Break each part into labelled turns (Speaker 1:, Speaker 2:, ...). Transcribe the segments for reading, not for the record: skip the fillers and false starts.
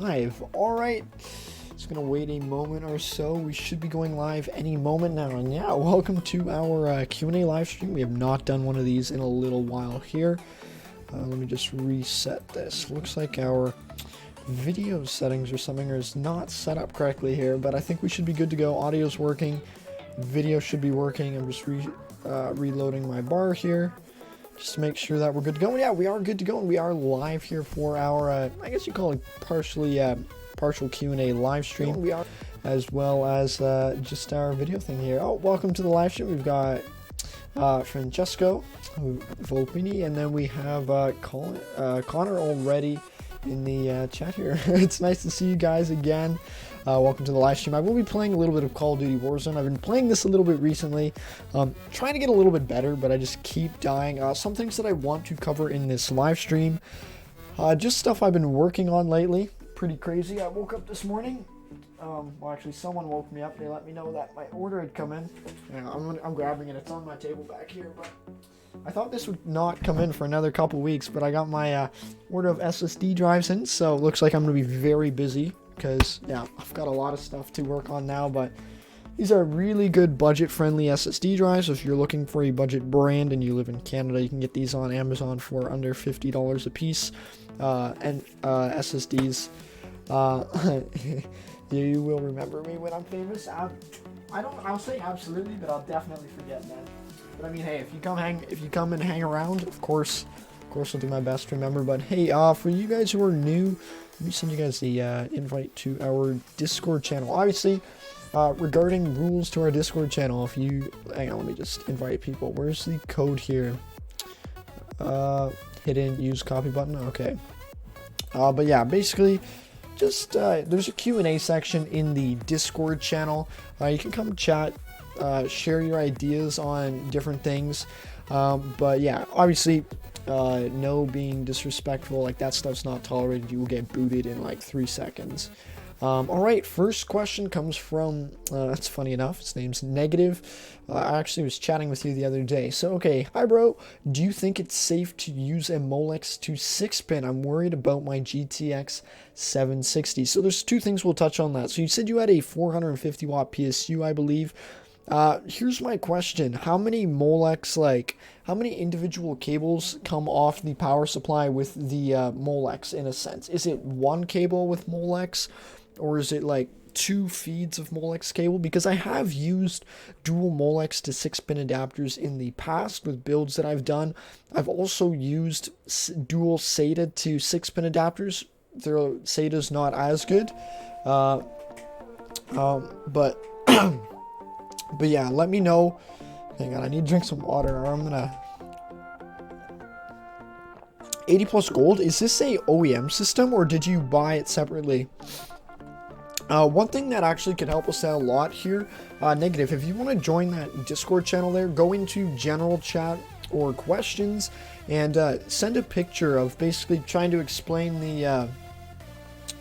Speaker 1: Live. All right. Just gonna wait a moment or so. We should be going live any moment now. And yeah, welcome to our Q&A live stream. We have not done one of these in a little while here. Let me just reset this. Looks like our video settings or something is not set up correctly here, but I think we should be good to go. Audio's working. Video should be working. I'm just reloading my bar here. Just to make sure that we're good to go. And yeah, we are good to go, and we are live here for our, I guess you call it partial Q&A live stream. We are, as well as just our video thing here. Oh, welcome to the live stream. We've got Francesco Volpini, and then we have Connor already in the chat here. It's nice to see you guys again. Welcome to the live stream. I will be playing a little bit of Call of Duty Warzone. I've been playing this a little bit recently, trying to get a little bit better, but I just keep dying. Some things that I want to cover in this live stream, just stuff I've been working on lately. Pretty crazy. I woke up this morning. Well, actually, someone woke me up. They let me know that my order had come in. Yeah, I'm grabbing it. It's on my table back here, but I thought this would not come in for another couple weeks, but I got my order of SSD drives in, so it looks like I'm going to be very busy because, yeah, I've got a lot of stuff to work on now, but these are really good budget-friendly SSD drives. So if you're looking for a budget brand and you live in Canada, you can get these on Amazon for under $50 a piece, and SSDs. You will remember me when I'm famous. I'll say absolutely, but I'll definitely forget that. But I mean, hey, if you come and hang around, of course I'll do my best to remember. But hey, for you guys who are new, let me send you guys the invite to our Discord channel. Obviously, regarding rules to our Discord channel, if you hang on, let me just invite people. Where's the code here? Hidden use copy button. Okay. But yeah, basically, just there's a Q&A section in the Discord channel. You can come chat, share your ideas on different things. But yeah, obviously, no being disrespectful, like that stuff's not tolerated. You will get booted in like 3 seconds. All right, first question comes from, that's funny enough, his name's Negative. I actually was chatting with you the other day. So, okay, hi bro, do you think it's safe to use a Molex to 6-pin? I'm worried about my GTX 760. So there's two things we'll touch on that. So you said you had a 450 watt PSU, I believe. Here's my question. How many Molex, how many individual cables come off the power supply with the Molex in a sense? Is it one cable with Molex, or is it like 2 feeds of Molex cable? Because I have used dual Molex to 6-pin adapters in the past with builds that I've done. I've also used dual SATA to 6-pin adapters. Their SATA's not as good. But but yeah, let me know. Hang on, I need to drink some water or I'm gonna... 80 plus gold, is this a OEM system or did you buy it separately? One thing that actually could help us out a lot here, Negative, if you want to join that Discord channel there, go into general chat or questions and send a picture of basically trying to explain the,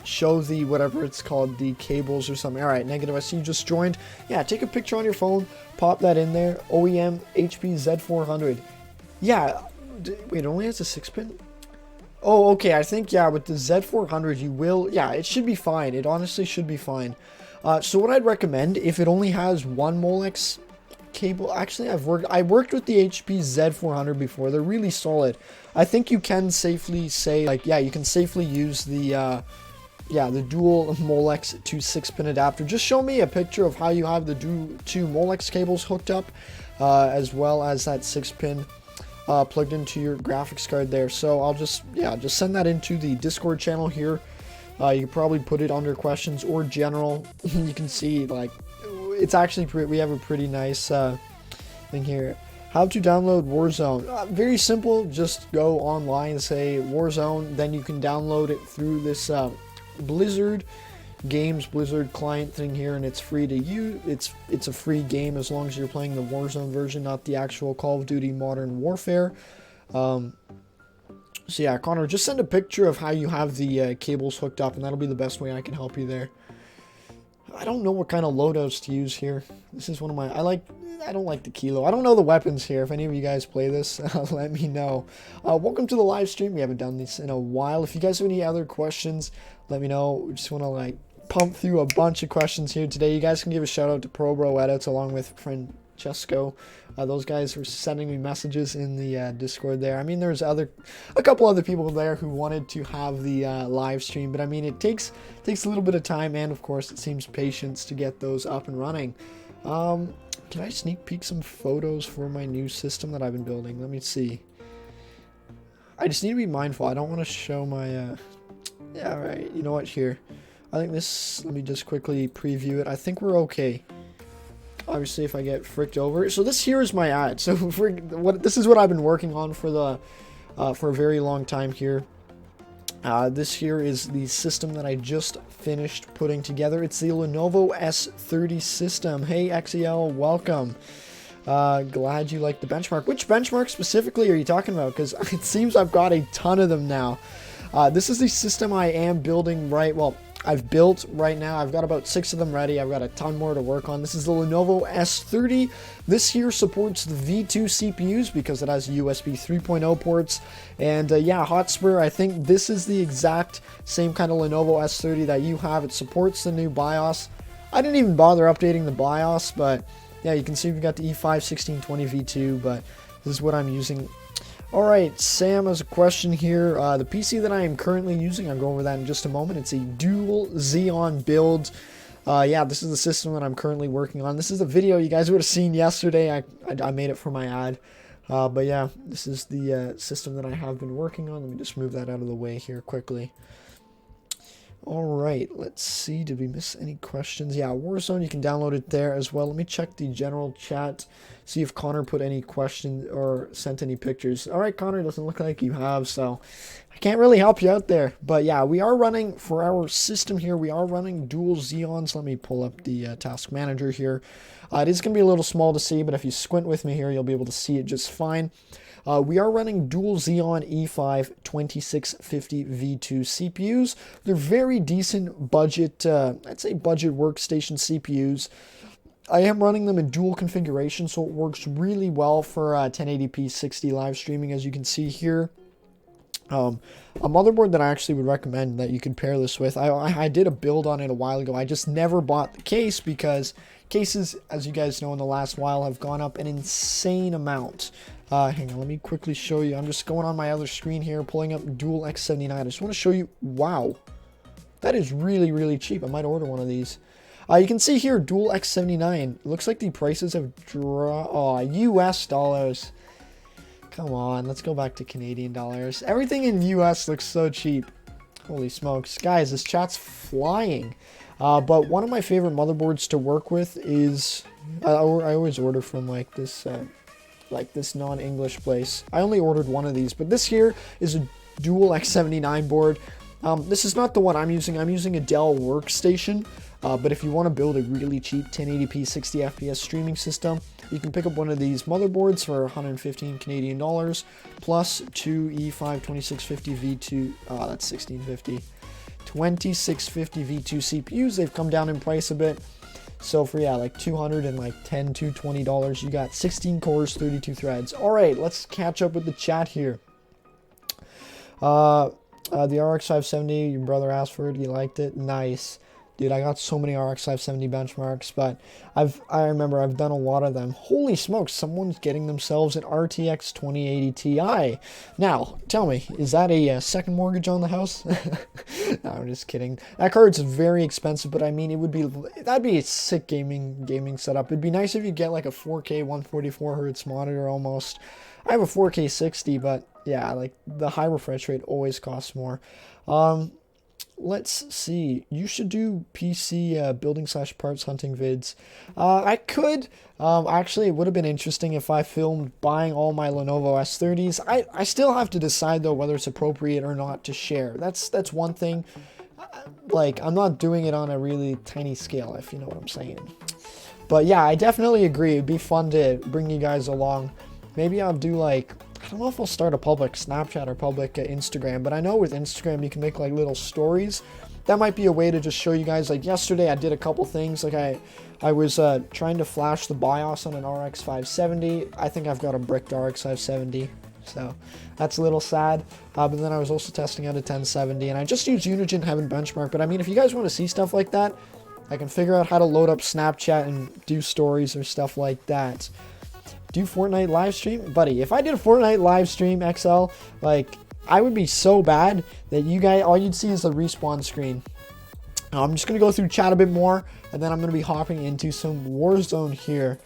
Speaker 1: show the, whatever it's called, the cables or something. Alright, Negative, I see you just joined. Yeah, take a picture on your phone, pop that in there, OEM HP Z400. Yeah, wait, it only has a 6-pin? Oh, okay, I think, yeah, with the Z400, you will, yeah, it should be fine. It honestly should be fine. So what I'd recommend, if it only has one Molex cable, actually, I worked with the HP Z400 before. They're really solid. I think you can safely say, like, yeah, you can safely use the, the dual Molex to 6-pin adapter. Just show me a picture of how you have the two Molex cables hooked up, as well as that 6-pin plugged into your graphics card there. So I'll just send that into the Discord channel here. You can probably put it under questions or general. You can see, like, it's actually we have a pretty nice thing here. How to download Warzone? Very simple. Just go online and say Warzone, then you can download it through this Blizzard client thing here, and it's free to use. It's a free game as long as you're playing the Warzone version, not the actual Call of Duty Modern Warfare. So yeah, Connor, just send a picture of how you have the cables hooked up, and that'll be the best way I can help you there. I don't know what kind of loadouts to use here. This is one of my, I don't like the Kilo. I don't know the weapons here. If any of you guys play this, let me know. Welcome to the live stream. We haven't done this in a while. If you guys have any other questions, let me know. We just want to like pump through a bunch of questions here today. You guys can give a shout out to ProBro Edits along with Francesco. Those guys were sending me messages in the Discord there. I mean, there's a couple other people there who wanted to have the live stream, but I mean, it takes a little bit of time, and of course, it seems patience to get those up and running. Can I sneak peek some photos for my new system that I've been building? Let me see. I just need to be mindful. I don't want to show my. Yeah, right. You know what? Here, I think this. Let me just quickly preview it. I think we're okay. Obviously, if I get fricked over. So this here is my ad. So this is what I've been working on for a very long time here. This here is the system that I just finished putting together. It's the Lenovo S30 system. Hey XEL, welcome. Glad you like the benchmark. Which benchmark specifically are you talking about? Because it seems I've got a ton of them now. This is the system I am building I've built right now. I've got about 6 of them ready. I've got a ton more to work on. This is the Lenovo S30. This here supports the V2 CPUs because it has USB 3.0 ports. And yeah, Hotspur, I think this is the exact same kind of Lenovo S30 that you have. It supports the new BIOS. I didn't even bother updating the BIOS, but yeah, you can see we've got the E5 1620 V2, but this is what I'm using. Alright, Sam has a question here. The PC that I am currently using, I'll go over that in just a moment. It's a dual Xeon build. Yeah, this is the system that I'm currently working on. This is the video you guys would have seen yesterday. I made it for my ad. But yeah, this is the system that I have been working on. Let me just move that out of the way here quickly. Alright, let's see. Did we miss any questions? Yeah, Warzone, you can download it there as well. Let me check the general chat, see if Connor put any questions or sent any pictures. Alright, Connor, doesn't look like you have, so I can't really help you out there. But yeah, we are running, for our system here, we are running dual Xeons. Let me pull up the task manager here. It is going to be a little small to see, but if you squint with me here, you'll be able to see it just fine. We are running dual Xeon E5 2650 V2 CPUs. They're very decent budget, I'd say budget workstation CPUs. I am running them in dual configuration, so it works really well for 1080p 60 live streaming, as you can see here. A motherboard that I actually would recommend that you could pair this with. I did a build on it a while ago. I just never bought the case because cases, as you guys know, in the last while have gone up an insane amount. Hang on, let me quickly show you. I'm just going on my other screen here, pulling up dual X79. I just want to show you. Wow, that is really, really cheap. I might order one of these. You can see here, dual X79. It looks like the prices have dropped. Oh, US dollars. Come on, let's go back to Canadian dollars. Everything in US looks so cheap. Holy smokes. Guys, this chat's flying. But one of my favorite motherboards to work with is... I always order from like this non-English place. I only ordered one of these, but this here is a dual X79 board. This is not the one I'm using. I'm using a Dell Workstation. But if you want to build a really cheap 1080p 60 FPS streaming system, you can pick up one of these motherboards for 115 Canadian dollars, plus 2 E5 2650 V2, that's 1650, 2650 V2 CPUs. They've come down in price a bit. So for, yeah, like $210 to $220, you got 16 cores, 32 threads. All right, let's catch up with the chat here. The RX 570, your brother asked for it, he liked it. Nice. Dude, I got so many RX 570 benchmarks, but I remember I've done a lot of them. Holy smokes, someone's getting themselves an RTX 2080 Ti. Now, tell me, is that a second mortgage on the house? No, I'm just kidding. That card's very expensive, but I mean, that'd be a sick gaming setup. It'd be nice if you get like a 4K 144 hertz monitor almost. I have a 4K 60, but yeah, like the high refresh rate always costs more. Let's see. You should do PC building / parts hunting vids. I could. Actually, it would have been interesting if I filmed buying all my Lenovo S30s. I still have to decide though whether it's appropriate or not to share. That's one thing. Like, I'm not doing it on a really tiny scale, if you know what I'm saying. But yeah, I definitely agree. It'd be fun to bring you guys along. Maybe I'll do like, I don't know if I'll start a public Snapchat or public Instagram, but I know with Instagram you can make like little stories that might be a way to just show you guys. Like yesterday I did a couple things. Like I was trying to flash the BIOS on an RX 570. I think I've got a bricked RX 570. So that's a little sad. But then I was also testing out a 1070, and I just used Unigine Heaven Benchmark. But I mean, if you guys want to see stuff like that, I can figure out how to load up Snapchat and do stories or stuff like that. Do Fortnite live stream? Buddy, if I did a Fortnite live stream, XL, like, I would be so bad that you guys, all you'd see is the respawn screen. Now, I'm just going to go through chat a bit more, and then I'm going to be hopping into some Warzone here.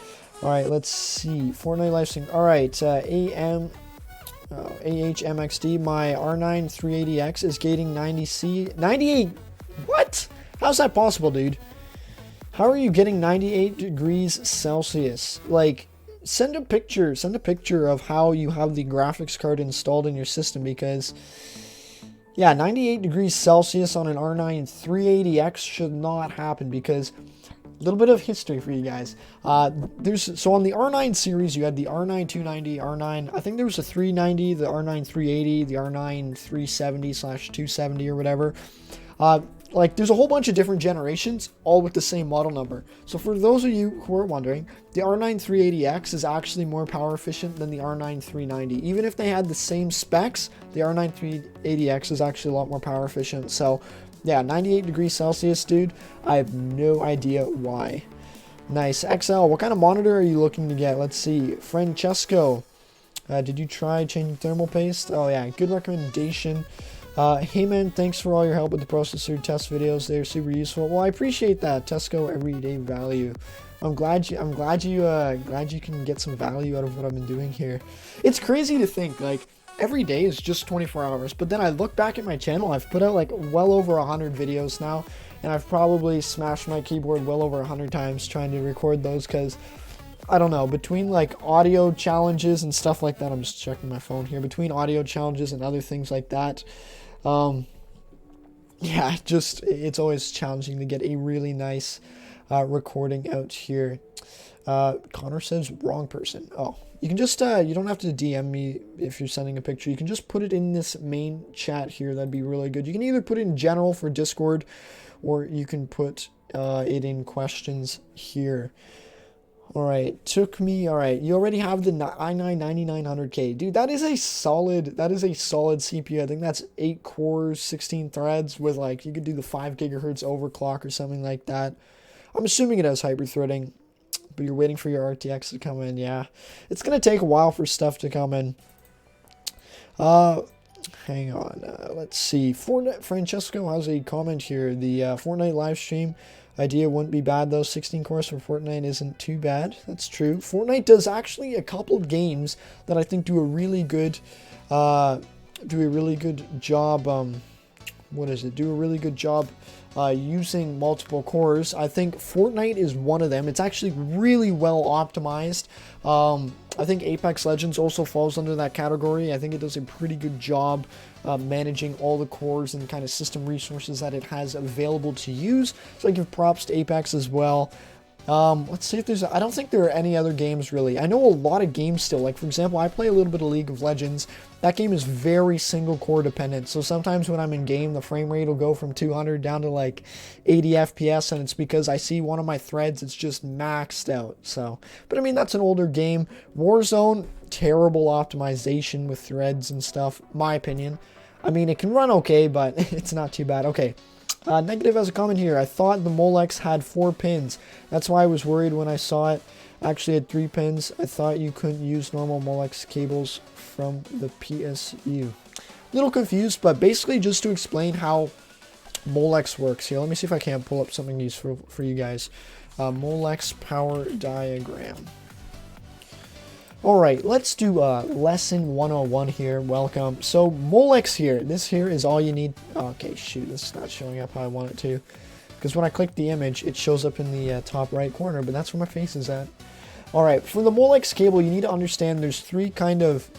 Speaker 1: Alright, let's see. Fortnite live stream. Alright, AHMXD, my R9 380X is gating 90C. 98? What? How's that possible, dude? How are you getting 98 degrees Celsius? Like, send a picture of how you have the graphics card installed in your system, because yeah, 98 degrees Celsius on an R9 380X should not happen. Because a little bit of history for you guys. So on the R9 series, you had the R9 290, R9, I think there was a 390, the R9 380, the R9 370/270 or whatever. Like, there's a whole bunch of different generations, all with the same model number. So for those of you who are wondering, the R9 380X is actually more power efficient than the R9 390. Even if they had the same specs, the R9 380X is actually a lot more power efficient. So yeah, 98 degrees Celsius, dude. I have no idea why. Nice. XL, what kind of monitor are you looking to get? Let's see. Francesco, did you try changing thermal paste? Oh yeah, good recommendation. Hey man, thanks for all your help with the processor test videos. They're super useful. Well, I appreciate that, Tesco Everyday Value. I'm glad you can get some value out of what I've been doing here. It's crazy to think, like, every day is just 24 hours, but then I look back at my channel, I've put out like well over 100 videos now, and I've probably smashed my keyboard well over 100 times trying to record those, because I don't know, between like audio challenges and stuff like that, I'm just checking my phone here, between audio challenges and other things like that, yeah, it's always challenging to get a really nice recording out here. Connor says wrong person. Oh, you can just you don't have to DM me if you're sending a picture. You can just put it in this main chat here. That'd be really good. You can either put it in general for Discord, or you can put it in questions here. All right, all right, you already have the i9 9900K. Dude, that is a solid CPU. I think that's 8 cores, 16 threads with, like, you could do the 5 gigahertz overclock or something like that. I'm assuming it has hyper-threading, but you're waiting for your RTX to come in. Yeah, it's going to take a while for stuff to come in. Hang on, let's see. Francesco has a comment here. The Fortnite live stream idea wouldn't be bad though. 16 cores for Fortnite isn't too bad. That's true. Fortnite does actually a couple of games that I think do a really good job. Using multiple cores. I think Fortnite is one of them. It's actually really well optimized. I think Apex Legends also falls under that category. I think it does a pretty good job managing all the cores and kind of system resources that it has available to use. So I give props to Apex as well. Let's see if there's... I don't think there are any other games really. I know a lot of games still. Like, for example, I play a little bit of League of Legends. That game is very single core dependent. So sometimes when I'm in game, the frame rate will go from 200 down to like 80 FPS, and it's because I see one of my threads, it's just maxed out. So, but I mean, that's an older game. Warzone, terrible optimization with threads and stuff, my opinion. I mean, it can run okay, but it's not too bad. Okay. Negative has a comment here. I thought the Molex had 4 pins. That's why I was worried when I saw it. Actually had 3 pins. I thought you couldn't use normal Molex cables from the PSU. Little confused, but basically just to explain how Molex works here. Let me see if I can pull up something useful for you guys. Molex power diagram. Alright, let's do lesson 101 here. Welcome. So Molex here, this here is all you need. Okay, shoot, this is not showing up how I want it to. Because when I click the image, it shows up in the top right corner, but that's where my face is at. Alright, for the Molex cable, you need to understand there's three kind of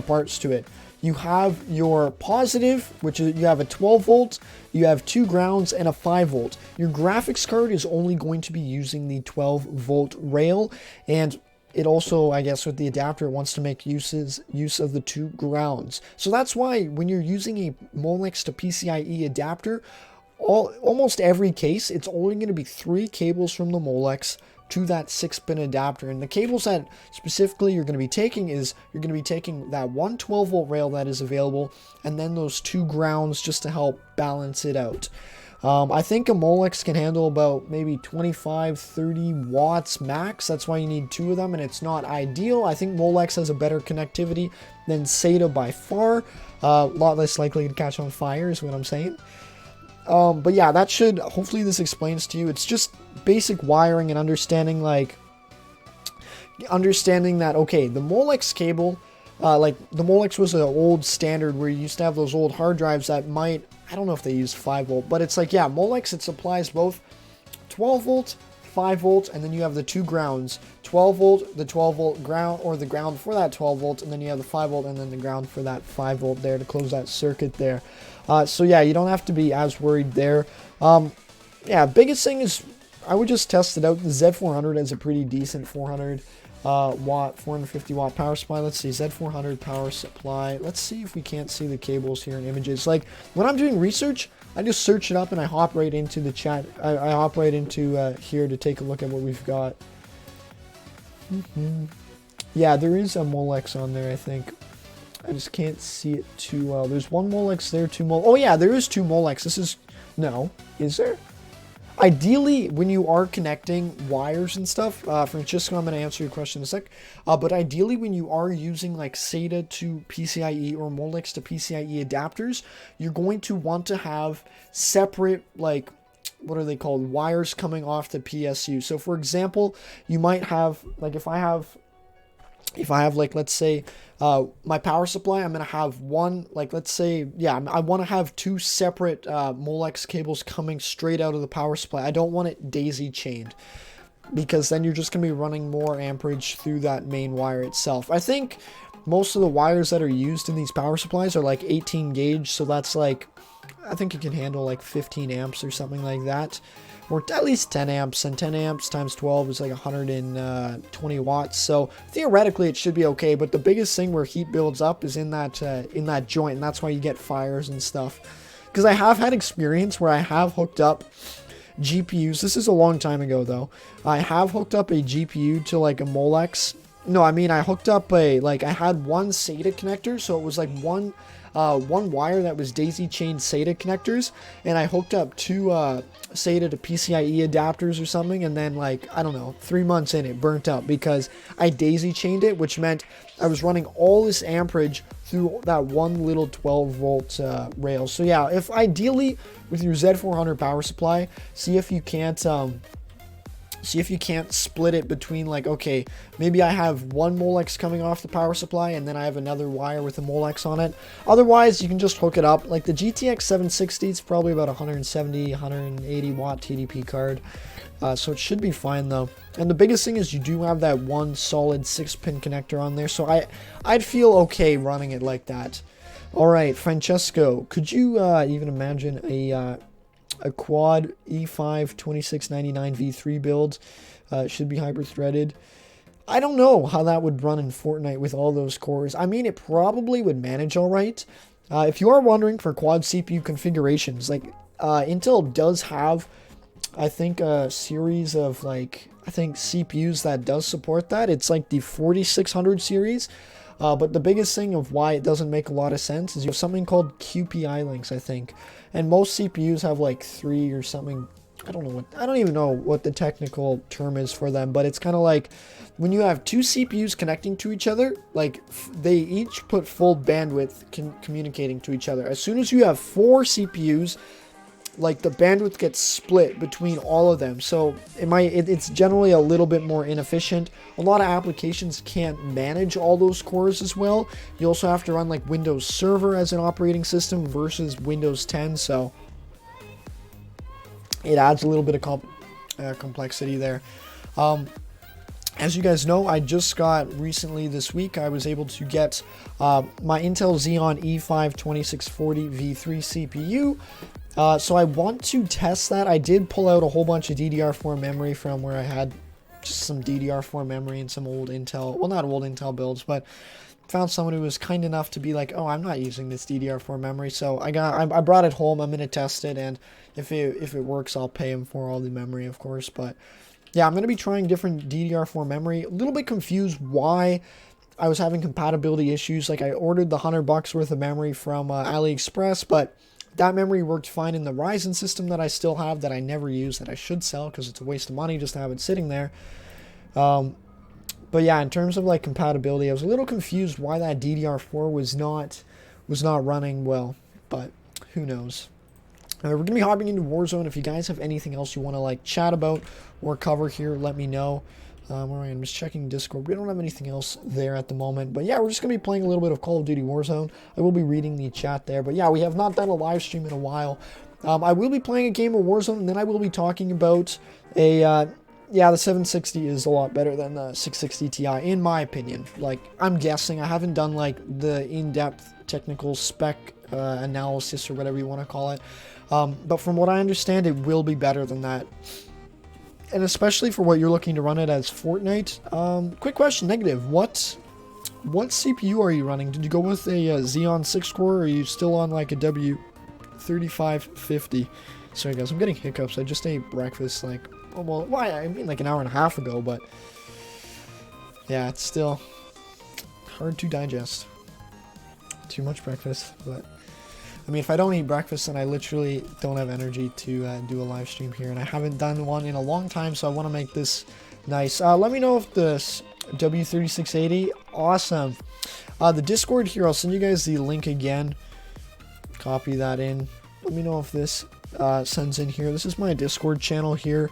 Speaker 1: parts to it. You have your positive, which is, you have a 12 volt, you have 2 grounds, and a 5 volt. Your graphics card is only going to be using the 12 volt rail, and it also, I guess, with the adapter, it wants to make use of the 2 grounds. So that's why when you're using a Molex to PCIe adapter, almost every case, it's only going to be 3 cables from the Molex to that 6-pin adapter. And the cables that specifically you're going to be taking is, you're going to be taking that one 12-volt rail that is available, and then those 2 grounds just to help balance it out. I think a Molex can handle about maybe 25-30 watts max. That's why you need 2 of them, and it's not ideal. I think Molex has a better connectivity than SATA by far. A lot less likely to catch on fire is what I'm saying. But yeah, that should, hopefully this explains to you. It's just basic wiring and understanding, that, okay, the Molex cable, like the Molex was an old standard where you used to have those old hard drives that might, I don't know if they use 5 volt, but it's like, yeah, Molex, it supplies both 12 volt, 5 volt, and then you have the 2 grounds, 12 volt, the 12 volt ground, or the ground for that 12 volt, and then you have the 5 volt, and then the ground for that 5 volt there to close that circuit there. So yeah, you don't have to be as worried there. Yeah, biggest thing is, I would just test it out. The Z400 has a pretty decent 450 watt power supply. Let's see, Z400 power supply. Let's see if we can't see the cables here in images. Like, when I'm doing research, I just search it up and I hop right into the chat. I hop right into here to take a look at what we've got. Yeah, there is a Molex on there, I think. I just can't see it too well. There's one Molex there, 2 Molex. Oh yeah, there is 2 Molex. This is, no, is there? Ideally, when you are connecting wires and stuff, Francisco, I'm going to answer your question in a sec, but ideally when you are using like SATA to PCIe or Molex to PCIe adapters, you're going to want to have separate, like, what are they called, wires coming off the PSU. So for example, you might have, like, if I have like, let's say, my power supply, I'm going to have one, like, let's say, yeah, I want to have 2 separate Molex cables coming straight out of the power supply. I don't want it daisy chained, because then you're just going to be running more amperage through that main wire itself. I think most of the wires that are used in these power supplies are like 18 gauge, so that's like, I think it can handle like 15 amps or something like that. Or at least 10 amps, and 10 amps times 12 is like 120 watts. So theoretically, it should be okay. But the biggest thing where heat builds up is in that joint, and that's why you get fires and stuff. Because I have had experience where I have hooked up GPUs. This is a long time ago though. I have hooked up a GPU to like a Molex. No, I mean I hooked up I had one SATA connector, so it was like one wire that was daisy chained SATA connectors, and I hooked up 2 SATA to PCIe adapters or something, and then, like, I don't know, 3 months in, it burnt out because I daisy chained it, which meant I was running all this amperage through that one little 12 volt rail. So yeah, if ideally with your Z400 power supply, see if you can't split it between, like, okay, maybe I have one Molex coming off the power supply and then I have another wire with a Molex on it. Otherwise, you can just hook it up. Like the GTX 760, it's probably about 170, 180 watt TDP card. So it should be fine though. And the biggest thing is you do have that one solid 6-pin connector on there. So I'd feel okay running it like that. All right, Francesco, could you even imagine a quad E5 2699 V3 build? Should be hyper threaded. I don't know how that would run in Fortnite with all those cores. I mean, it probably would manage all right. If you are wondering for quad CPU configurations, like Intel does have, I think, a series of, like, I think CPUs that does support that. It's like the 4600 series. But the biggest thing of why it doesn't make a lot of sense is you have something called QPI links, I think. And most CPUs have like 3 or something. I don't even know what the technical term is for them, but it's kind of like when you have 2 CPUs connecting to each other, like they each put full bandwidth communicating to each other. As soon as you have 4 CPUs, like the bandwidth gets split between all of them, so it's generally a little bit more inefficient. A lot of applications can't manage all those cores as well. You also have to run like Windows Server as an operating system versus Windows 10, so it adds a little bit of complexity there. As you guys know, I just got recently this week, I was able to get my Intel Xeon E5 2640 V3 CPU. So I want to test that. I did pull out a whole bunch of DDR4 memory from where I had just some DDR4 memory and some old Intel, well, not old Intel builds, but found someone who was kind enough to be like, oh, I'm not using this DDR4 memory, so I brought it home. I'm gonna test it, and if it works, I'll pay him for all the memory, of course. But yeah, I'm gonna be trying different DDR4 memory. A little bit confused why I was having compatibility issues. Like, I ordered the $100 worth of memory from AliExpress, but that memory worked fine in the Ryzen system that I still have, that I never use, that I should sell because it's a waste of money just to have it sitting there. But yeah, in terms of like compatibility, I was a little confused why that DDR4 was not running well, but who knows. We're gonna be hopping into Warzone. If you guys have anything else you want to like chat about or cover here, let me know. Alright, I'm just checking Discord. We don't have anything else there at the moment, but yeah, we're just gonna be playing a little bit of Call of Duty Warzone. I will be reading the chat there, but yeah, we have not done a live stream in a while. I will be playing a game of Warzone, and then I will be talking about a yeah, the 760 is a lot better than the 660 Ti, in my opinion. Like, I'm guessing. I haven't done, like, the in-depth technical spec analysis or whatever you want to call it. But from what I understand, it will be better than that. And especially for what you're looking to run it as Fortnite. Quick question, Negative. What CPU are you running? Did you go with a Xeon 6-core, or are you still on, like, a W3550? Sorry, guys, I'm getting hiccups. I just ate breakfast, like... well, why? I mean, like an hour and a half ago, but yeah, it's still hard to digest. Too much breakfast, but I mean, if I don't eat breakfast, then I literally don't have energy to do a live stream here, and I haven't done one in a long time, so I want to make this nice. Let me know if this W3680, awesome. The Discord here, I'll send you guys the link again. Copy that in. Let me know if this sends in here. This is my Discord channel here.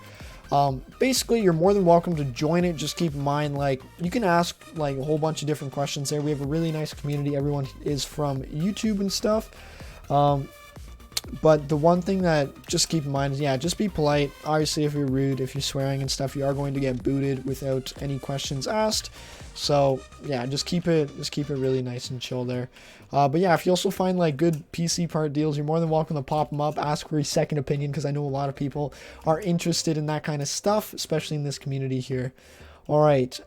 Speaker 1: Basically, you're more than welcome to join it. Just keep in mind, like, you can ask like a whole bunch of different questions there. We have a really nice community. Everyone is from YouTube and stuff. But the one thing that just keep in mind is, yeah, just be polite. Obviously, if you're rude, if you're swearing and stuff, you are going to get booted without any questions asked. So yeah, just keep it really nice and chill there. But yeah, if you also find like good PC part deals, you're more than welcome to pop them up, ask for a second opinion, because I know a lot of people are interested in that kind of stuff, especially in this community here. All right,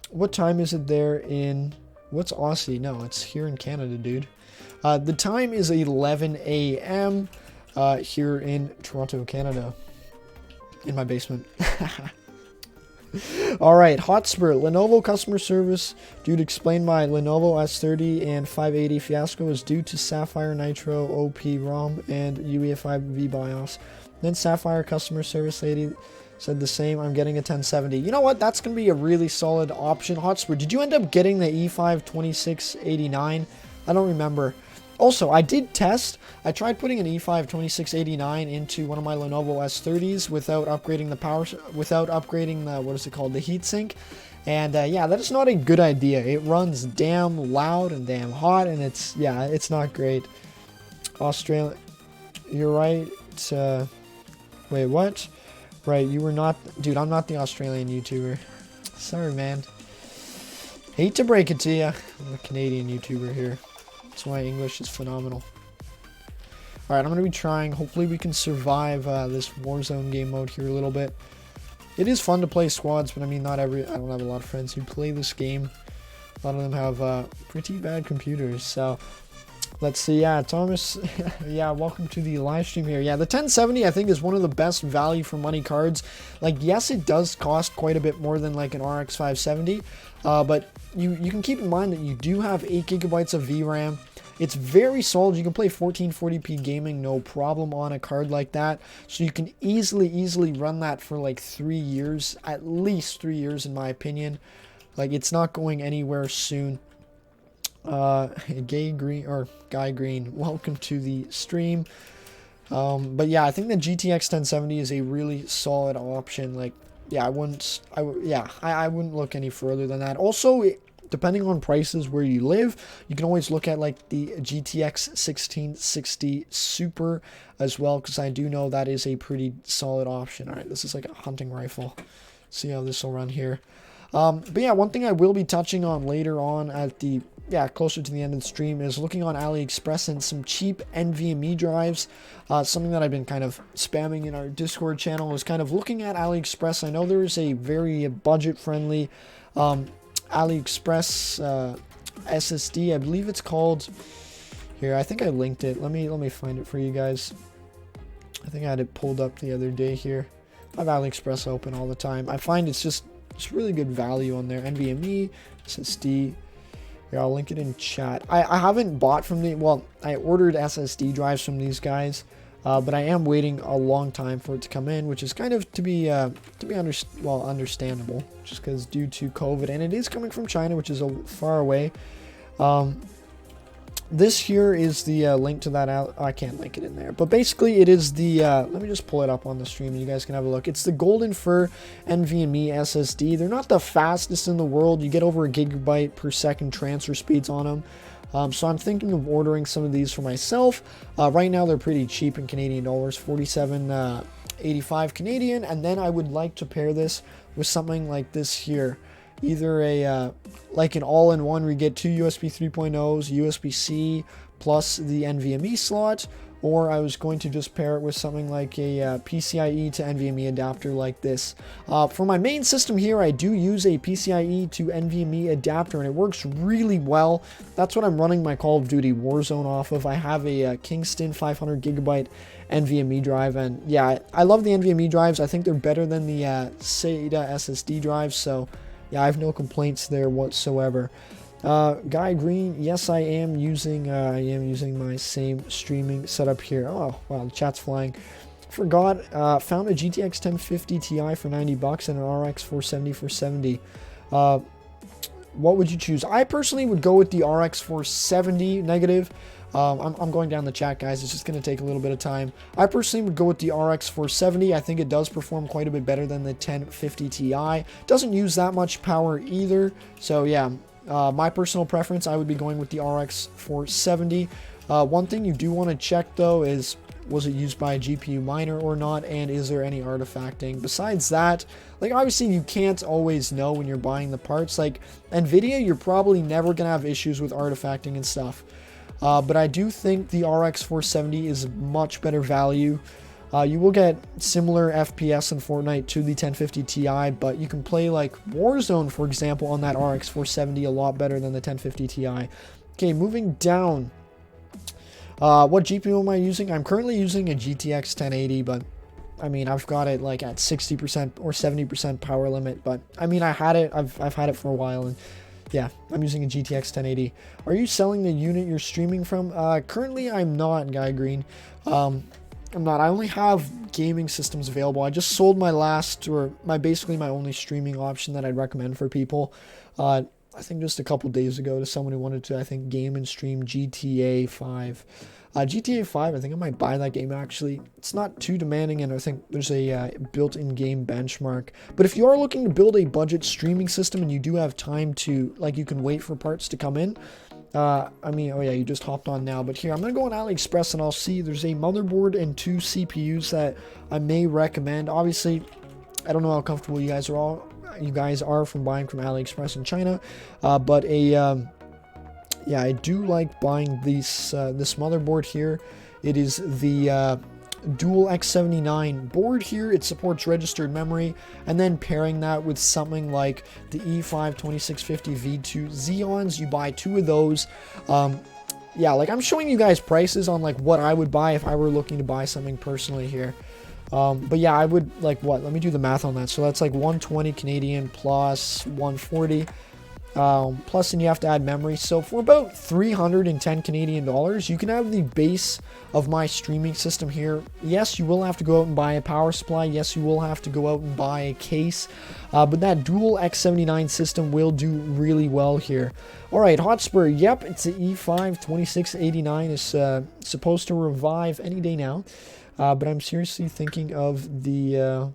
Speaker 1: what time is it there in, what's Aussie? No, it's here in Canada, dude. The time is 11 a.m. Here in Toronto, Canada, in my basement. Alright, Hotspur, Lenovo customer service. Dude, explain my Lenovo S30 and 580 fiasco is due to Sapphire Nitro OP ROM and UEFI BIOS. Then Sapphire customer service lady said the same. I'm getting a 1070. You know what? That's going to be a really solid option. Hotspur, did you end up getting the E5 2689? I don't remember. Also, I did test. I tried putting an E5 2689 into one of my Lenovo S30s without upgrading the power, without upgrading the, what is it called, the heatsink. And yeah, that is not a good idea. It runs damn loud and damn hot, and it's, yeah, it's not great. Australia, you're right. Wait, what? Right, you were not, dude, I'm not the Australian YouTuber. Sorry, man. Hate to break it to you. I'm a Canadian YouTuber here. That's why English is phenomenal. Alright, I'm going to be trying. Hopefully we can survive this Warzone game mode here a little bit. It is fun to play squads, but I mean, I don't have a lot of friends who play this game. A lot of them have pretty bad computers, so let's see. Yeah, Thomas, yeah, welcome to the live stream here. Yeah, the 1070 I think is one of the best value for money cards. Like, yes, it does cost quite a bit more than like an RX 570, but you can keep in mind that you do have 8 gigabytes of VRAM. It's very solid. You can play 1440p gaming no problem on a card like that. So you can easily run that for like 3 years, at least 3 years in my opinion. Like, it's not going anywhere soon. Guy Green, welcome to the stream. But yeah, I think the GTX 1070 is a really solid option. Like, yeah, I wouldn't look any further than that. Also, depending on prices where you live, you can always look at like the GTX 1660 Super as well, because I do know that is a pretty solid option. All right, this is like a hunting rifle. See how this will run here. But yeah, one thing I will be touching on later on at the yeah, closer to the end of the stream, is looking on AliExpress and some cheap NVMe drives. Something that I've been kind of spamming in our Discord channel is kind of looking at AliExpress. I know there is a very budget-friendly AliExpress SSD. I believe it's called. Here, I think I linked it. Let me find it for you guys. I think I had it pulled up the other day here. I have AliExpress open all the time. I find it's really good value on there. NVMe, SSD. Here, I'll link it in chat. I haven't bought from well, I ordered SSD drives from these guys, but I am waiting a long time for it to come in, which is kind of to be understandable, just because due to COVID, and it is coming from China, which is far away. This here is the link to that out. I can't link it in there, but basically it is the let me just pull it up on the stream and you guys can have a look. It's the Golden Fur NVMe SSD. They're not the fastest in the world. You get over 1 GB per second transfer speeds on them. So I'm thinking of ordering some of these for myself. Right now they're pretty cheap in Canadian dollars, 47.85 Canadian, and then I would like to pair this with something like this here. Either a like an all-in-one where you get 2 USB 3.0s, USB-C plus the NVMe slot, or I was going to just pair it with something like a PCIe to NVMe adapter like this. For my main system here, I do use a PCIe to NVMe adapter, and it works really well. That's what I'm running my Call of Duty Warzone off of. I have a Kingston 500 GB NVMe drive, and yeah, I love the NVMe drives. I think they're better than the SATA SSD drives, so yeah, I have no complaints there whatsoever. Guy Green, yes, I am using my same streaming setup here. Oh, wow, the chat's flying. Forgot, found a GTX 1050 Ti for 90 bucks and an RX 470 for 70. What would you choose? I personally would go with the RX 470 negative. I'm going down the chat, guys. It's just going to take a little bit of time. I personally would go with the RX 470. I think it does perform quite a bit better than the 1050 Ti. Doesn't use that much power either. So yeah, my personal preference, I would be going with the RX 470. One thing you do want to check though is, was it used by a GPU miner or not, and is there any artifacting? Besides that, like obviously you can't always know when you're buying the parts. Like Nvidia, you're probably never gonna have issues with artifacting and stuff. But I do think the RX 470 is much better value. You will get similar FPS in Fortnite to the 1050 Ti, but you can play like Warzone, for example, on that RX 470 a lot better than the 1050 Ti. Okay, moving down. What GPU am I using? I'm currently using a GTX 1080, but I mean, I've got it like at 60% or 70% power limit, but I mean, I've had it for a while, and yeah, I'm using a GTX 1080. Are you selling the unit you're streaming from? Currently, I'm not, Guy Green. I'm not. I only have gaming systems available. I just sold my last, or basically my only streaming option that I'd recommend for people. I think just a couple days ago to someone who wanted to, I think, game and stream GTA 5. GTA 5, I think I might buy that game actually. It's not too demanding, and I think there's a built-in game benchmark. But if you are looking to build a budget streaming system and you do have time to, like, you can wait for parts to come in. I mean, oh yeah, you just hopped on now. But here, I'm going to go on AliExpress and I'll see there's a motherboard and 2 CPUs that I may recommend. Obviously, I don't know how comfortable you guys are from buying from AliExpress in China, but yeah, I do like buying this motherboard here. It is the Dual X79 board here. It supports registered memory, and then pairing that with something like the E5 2650 V2 Xeons, you buy 2 of those. Yeah, like I'm showing you guys prices on like what I would buy if I were looking to buy something personally here. But yeah, I would like what? Let me do the math on that. So that's like 120 Canadian plus 140. Plus then you have to add memory. So for about 310 Canadian dollars, you can have the base of my streaming system here. Yes, you will have to go out and buy a power supply. Yes, you will have to go out and buy a case. But that dual X79 system will do really well here. Alright, Hotspur, yep, it's the E5 2689. It's supposed to revive any day now. But I'm seriously thinking of the...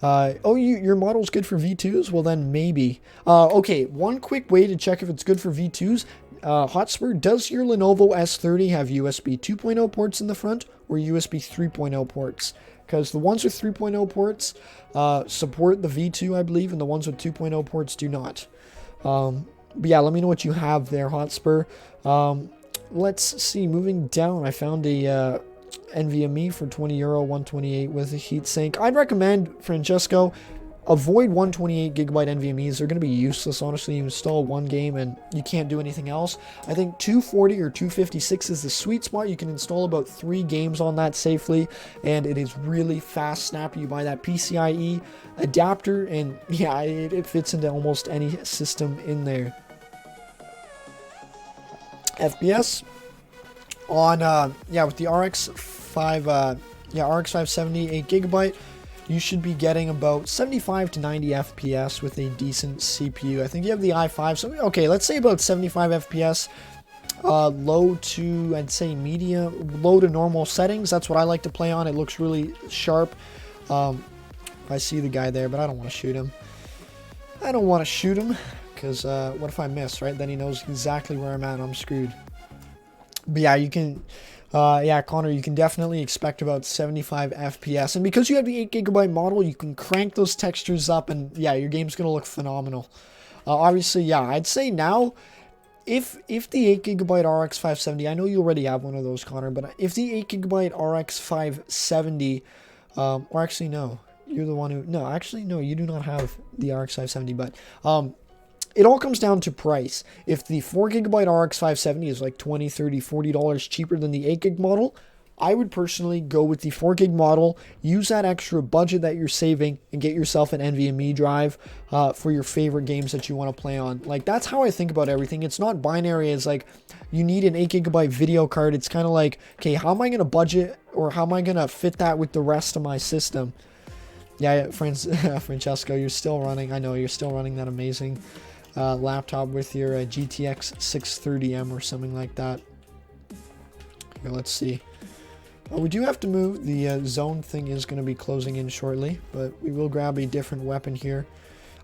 Speaker 1: oh, your model's good for V2s? Well, then maybe. Okay, one quick way to check if it's good for V2s. Hotspur, does your Lenovo S30 have USB 2.0 ports in the front or USB 3.0 ports? Because the ones with 3.0 ports support the V2, I believe, and the ones with 2.0 ports do not. But yeah, let me know what you have there, Hotspur. Let's see. Moving down, I found a NVMe for €20, 128 with a heatsink. I'd recommend, Francesco, avoid 128 gigabyte NVMEs. They're going to be useless, honestly. You install one game and you can't do anything else. I think 240 or 256 is the sweet spot. You can install about 3 games on that safely, and it is really fast, snappy. You buy that PCIe adapter, and yeah, it fits into almost any system in there. FPS on with the RX 570 8GB, you should be getting about 75 to 90 FPS with a decent CPU. I think you have the i5, so okay, let's say about 75 FPS. Low to, I'd say medium, low to normal settings. That's what I like to play on. It looks really sharp. I see the guy there, but I don't want to shoot him. I don't want to shoot him because what if I miss, right? Then he knows exactly where I'm at and I'm screwed. But yeah, you can, Connor, you can definitely expect about 75 FPS. And because you have the 8GB model, you can crank those textures up, and yeah, your game's going to look phenomenal. Obviously, yeah, I'd say now, if the 8GB RX 570, I know you already have one of those, Connor, but if the 8GB RX 570, or actually, no, you're the one who, no, actually, no, you do not have the RX 570, but, it all comes down to price. If the 4GB RX 570 is like $20, $30, $40 cheaper than the 8GB model, I would personally go with the 4GB model, use that extra budget that you're saving, and get yourself an NVMe drive for your favorite games that you want to play on. Like, that's how I think about everything. It's not binary as like, you need an 8GB video card. It's kind of like, okay, how am I going to budget, or how am I going to fit that with the rest of my system? Yeah, Francesco, you're still running. I know, you're still running that amazing laptop with your GTX 630M or something like that. Here, let's see. We do have to move. The zone thing is going to be closing in shortly, but we will grab a different weapon here.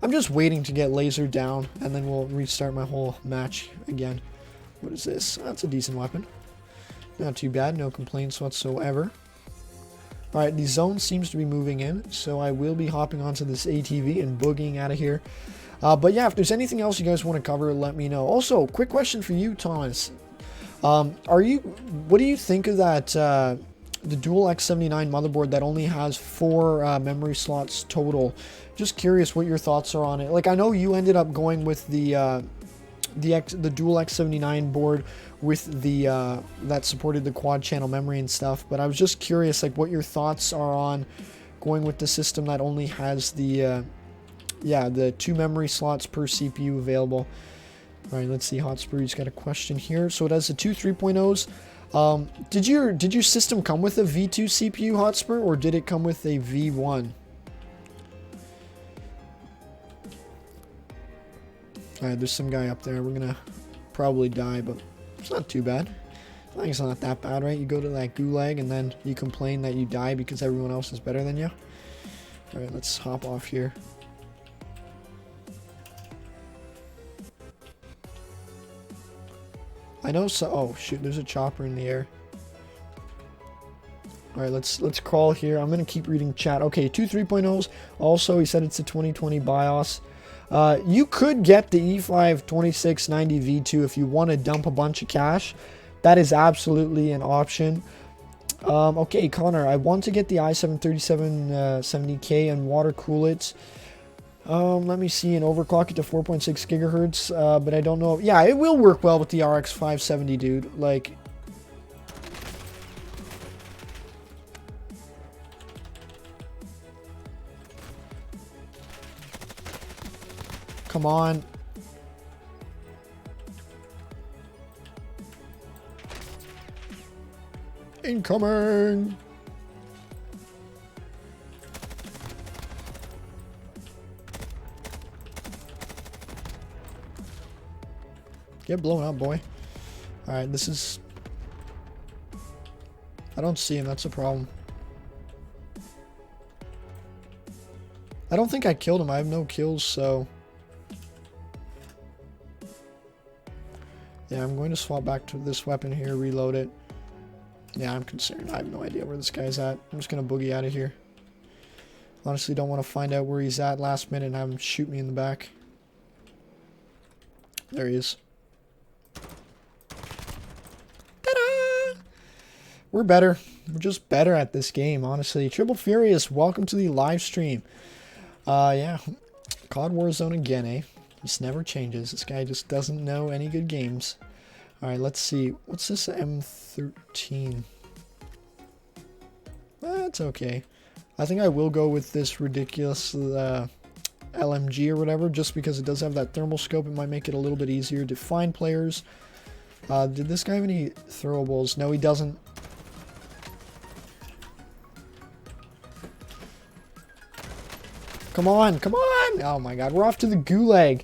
Speaker 1: I'm just waiting to get laser down, and then we'll restart my whole match again. What is this? That's a decent weapon. Not too bad. No complaints whatsoever. Alright, the zone seems to be moving in, so I will be hopping onto this ATV and boogieing out of here. But yeah, if there's anything else you guys want to cover, let me know. Also, quick question for you, Thomas. What do you think of that, the Dual X79 motherboard that only has 4 memory slots total? Just curious what your thoughts are on it. Like, I know you ended up going with the Dual X79 board with the, that supported the quad channel memory and stuff, but I was just curious, like, what your thoughts are on going with the system that only has the 2 memory slots per CPU available. All right, let's see. Hotspur's got a question here. So it has the 2 3.0s. Did your system come with a V2 CPU, Hotspur, or did it come with a V1? All right, there's some guy up there. We're gonna probably die, but it's not too bad. I think it's not that bad, right? You go to that gulag and then you complain that you die because everyone else is better than you. All right, let's hop off here. I know so. Oh shoot, there's a chopper in the air. All right, let's crawl here. I'm gonna keep reading chat. Okay, 2 3.0s. Also, he said it's a 2020 BIOS. You could get the E5 2690 V2 if you want to dump a bunch of cash. That is absolutely an option. Okay, Connor, I want to get the i7 3770K and water cool it. Let me see, and overclock it to 4.6 gigahertz, but I don't know. Yeah, it will work well with the RX 570, dude. Like, come on. Incoming. Get blown up, boy. Alright, this is... I don't see him, that's a problem. I don't think I killed him, I have no kills, so... Yeah, I'm going to swap back to this weapon here, reload it. Yeah, I'm concerned. I have no idea where this guy's at. I'm just going to boogie out of here. Honestly, don't want to find out where he's at last minute and have him shoot me in the back. There he is. Ta-da! We're better. We're just better at this game, honestly. Triple Furious, welcome to the live stream. Yeah. COD Warzone again, eh? This never changes. This guy just doesn't know any good games. Alright, let's see. What's this M13? That's okay. I think I will go with this ridiculous LMG or whatever, just because it does have that thermal scope. It might make it a little bit easier to find players. Did this guy have any throwables? No, he doesn't. Come on, come on! Oh my god, we're off to the gulag.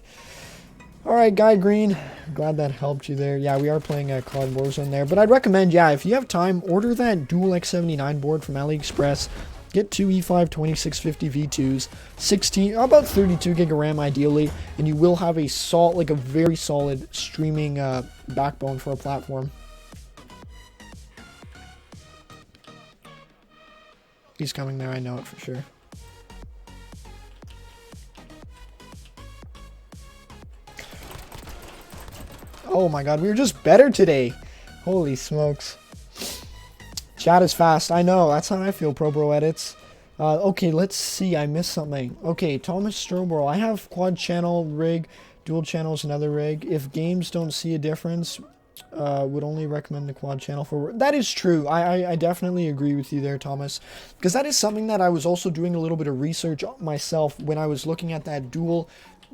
Speaker 1: Alright, Guy Green. Glad that helped you there. Yeah, we are playing COD Warzone there. But I'd recommend, yeah, if you have time, order that dual X79 board from AliExpress. Get two E5 2650 V2s, 16, about 32 gig of RAM ideally, and you will have a very solid streaming backbone for a platform. He's coming there, I know it for sure. Oh my god, we were just better today. Holy smokes. Chat is fast. I know, that's how I feel, Pro Edits. Okay, let's see. I missed something. Okay, Thomas Strobel. I have quad channel rig, dual channels, another rig. If games don't see a difference, would only recommend the quad channel for... That is true. I definitely agree with you there, Thomas. Because that is something that I was also doing a little bit of research myself when I was looking at that dual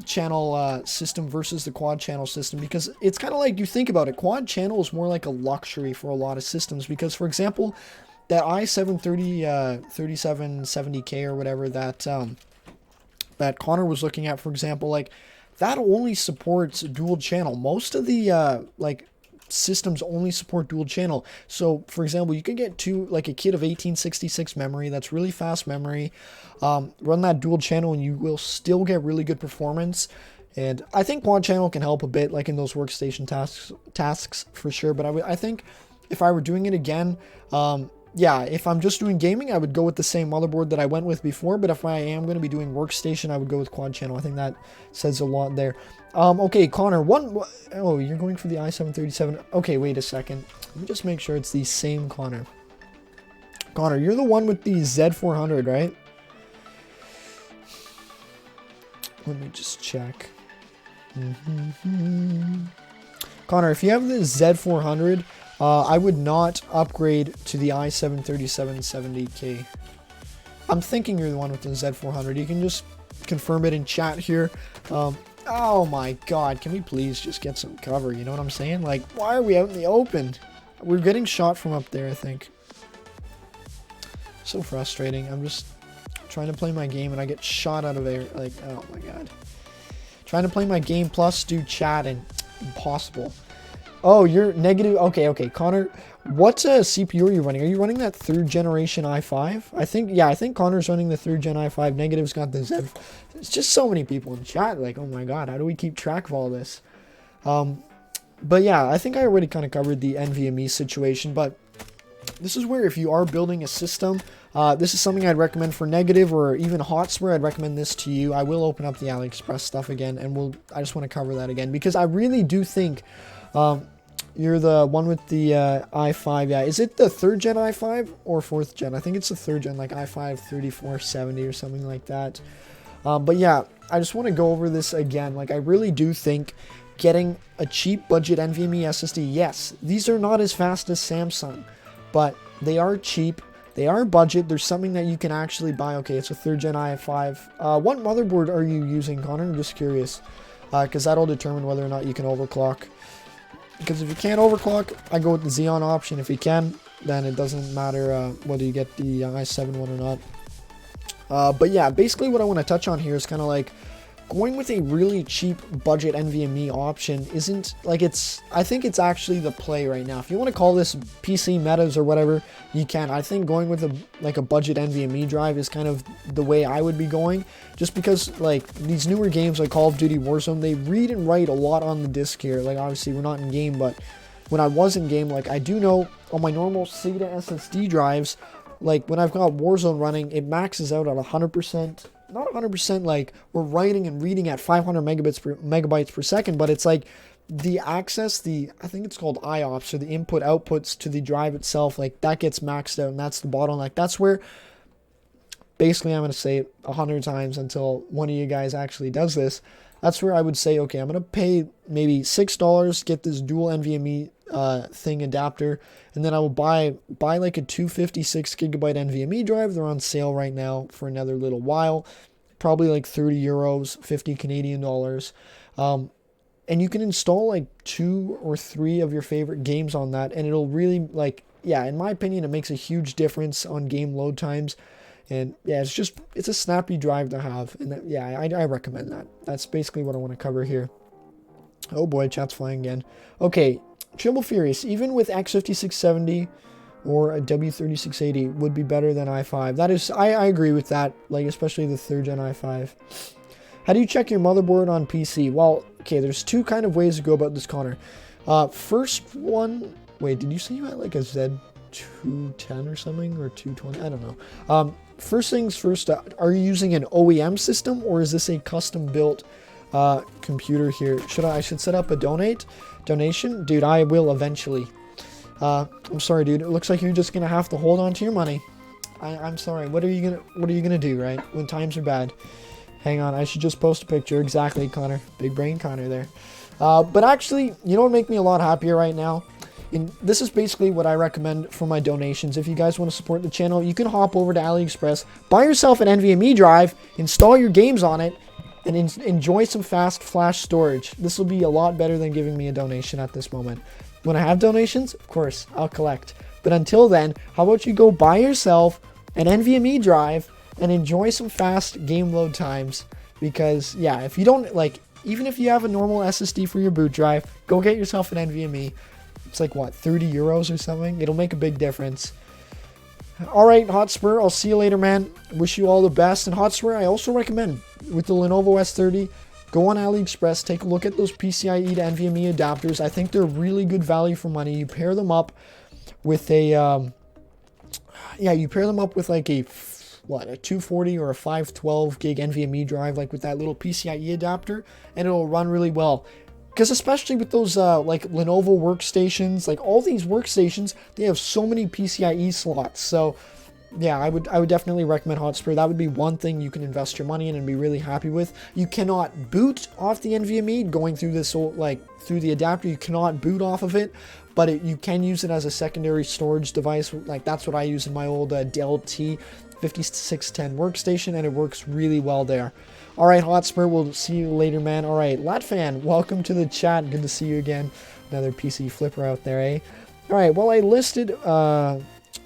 Speaker 1: channel system versus the quad channel system, because it's kind of like, you think about it, quad channel is more like a luxury for a lot of systems, because for example that i7 3770K or whatever that that Connor was looking at, for example, like that only supports dual channel. Most of the like systems only support dual channel. So for example, you can get a kit of 1866 memory, that's really fast memory, run that dual channel and you will still get really good performance. And I think quad channel can help a bit, like in those workstation tasks for sure. But I think if I were doing it again, yeah, if I'm just doing gaming, I would go with the same motherboard that I went with before. But if I am going to be doing workstation, I would go with quad channel. I think that says a lot there. Okay, Connor, oh, you're going for the i7-37. Okay, wait a second. Let me just make sure it's the same Connor. Connor, you're the one with the Z400, right? Let me just check. Connor, if you have the Z400, I would not upgrade to the i7-3770K. I'm thinking you're the one with the Z400. You can just confirm it in chat here. Oh my god, can we please just get some cover? You know what I'm saying? Like, why are we out in the open? We're getting shot from up there, I think. So frustrating. I'm just trying to play my game and I get shot out of air. Like, oh my god. Trying to play my game plus do chat and impossible. Oh, you're negative. Okay, Connor, what CPU are you running? Are you running that 3rd generation i5? I think Connor's running the 3rd gen i5. Negative's got the Z. It's just so many people in chat. Like, oh my god, how do we keep track of all this? But yeah, I think I already kind of covered the NVMe situation, but this is where if you are building a system, this is something I'd recommend for Negative or even Hotspur. I'd recommend this to you. I will open up the AliExpress stuff again, and I just want to cover that again, because I really do think you're the one with the i5. Yeah, is it the 3rd gen i5 or 4th gen? I think it's the 3rd gen, like i5 3470 or something like that. But yeah, I just want to go over this again. Like, I really do think getting a cheap budget NVMe SSD, yes, these are not as fast as Samsung, but they are cheap. They are budget. There's something that you can actually buy. Okay, it's a 3rd gen i5. What motherboard are you using, Connor? I'm just curious, because that'll determine whether or not you can overclock. Because if you can't overclock, I go with the Xeon option. If you can, then it doesn't matter whether you get the i7 one or not. But yeah, basically what I want to touch on here is kind of like going with a really cheap budget NVMe option isn't like I think it's actually the play right now. If you want to call this PC metas or whatever, you can. I think going with a budget NVMe drive is kind of the way I would be going, just because like these newer games like Call of Duty Warzone, they read and write a lot on the disk here. Like, obviously we're not in game, but when I was in game, like I do know on my normal SATA SSD drives, like when I've got Warzone running, it maxes out at 100%. not 100% like we're writing and reading at 500 megabytes per second, but it's like the access, I think it's called IOPS, or the input outputs to the drive itself, like that gets maxed out, and that's the bottleneck. That's where, basically, I'm going to say it 100 times until one of you guys actually does this. That's where I would say, okay, I'm going to pay maybe $6, get this dual NVMe thing adapter, and then I will buy like a 256 gigabyte NVMe drive. They're on sale right now for another little while, probably like 30 euros, 50 Canadian dollars. And you can install like 2 or 3 of your favorite games on that, and it'll really, like, yeah, in my opinion, it makes a huge difference on game load times. And yeah, it's a snappy drive to have. And that, yeah, I recommend that. That's basically what I want to cover here. Oh boy, chat's flying again. Okay, Trimble Furious, even with X5670 or a W3680 would be better than i5. That is, I agree with that, like especially the 3rd gen i5. How do you check your motherboard on PC? Well, okay, there's 2 kind of ways to go about this, Connor. First one, wait, did you say you had like a Z210 or something, or 220? I don't know. First things first, are you using an OEM system, or is this a custom built computer here? I should set up a donation? Dude, I will eventually. I'm sorry, dude. It looks like you're just gonna have to hold on to your money. I'm sorry. What are you gonna do, right? When times are bad. Hang on, I should just post a picture. Exactly, Connor. Big brain Connor there. But actually, you know what would make me a lot happier right now? And this is basically what I recommend for my donations. If you guys want to support the channel, you can hop over to AliExpress, buy yourself an NVMe drive, install your games on it, and enjoy some fast flash storage. This will be a lot better than giving me a donation at this moment. When I have donations, of course, I'll collect. But until then, how about you go buy yourself an NVMe drive and enjoy some fast game load times? Because, yeah, if you don't, like, even if you have a normal SSD for your boot drive, go get yourself an NVMe. It's like, what, 30 euros or something? It'll make a big difference. Alright, Hotspur, I'll see you later, man. Wish you all the best. And Hotspur, I also recommend, with the Lenovo S30, go on AliExpress, take a look at those PCIe to NVMe adapters. I think they're really good value for money. You pair them up with a, you pair them up with like a 240 or a 512 gig NVMe drive, like with that little PCIe adapter, and it'll run really well. Because especially with those like Lenovo workstations, like all these workstations, they have so many PCIe slots. So yeah, I would definitely recommend Hotspur. That would be one thing you can invest your money in and be really happy with. You cannot boot off the NVMe going through this through the adapter. You cannot boot off of it, but you can use it as a secondary storage device. Like that's what I use in my old Dell T5610 workstation, and it works really well there. All right, Hotspur, we'll see you later, man. All right, Latfan, welcome to the chat. Good to see you again. Another PC flipper out there, eh? All right, well, I listed a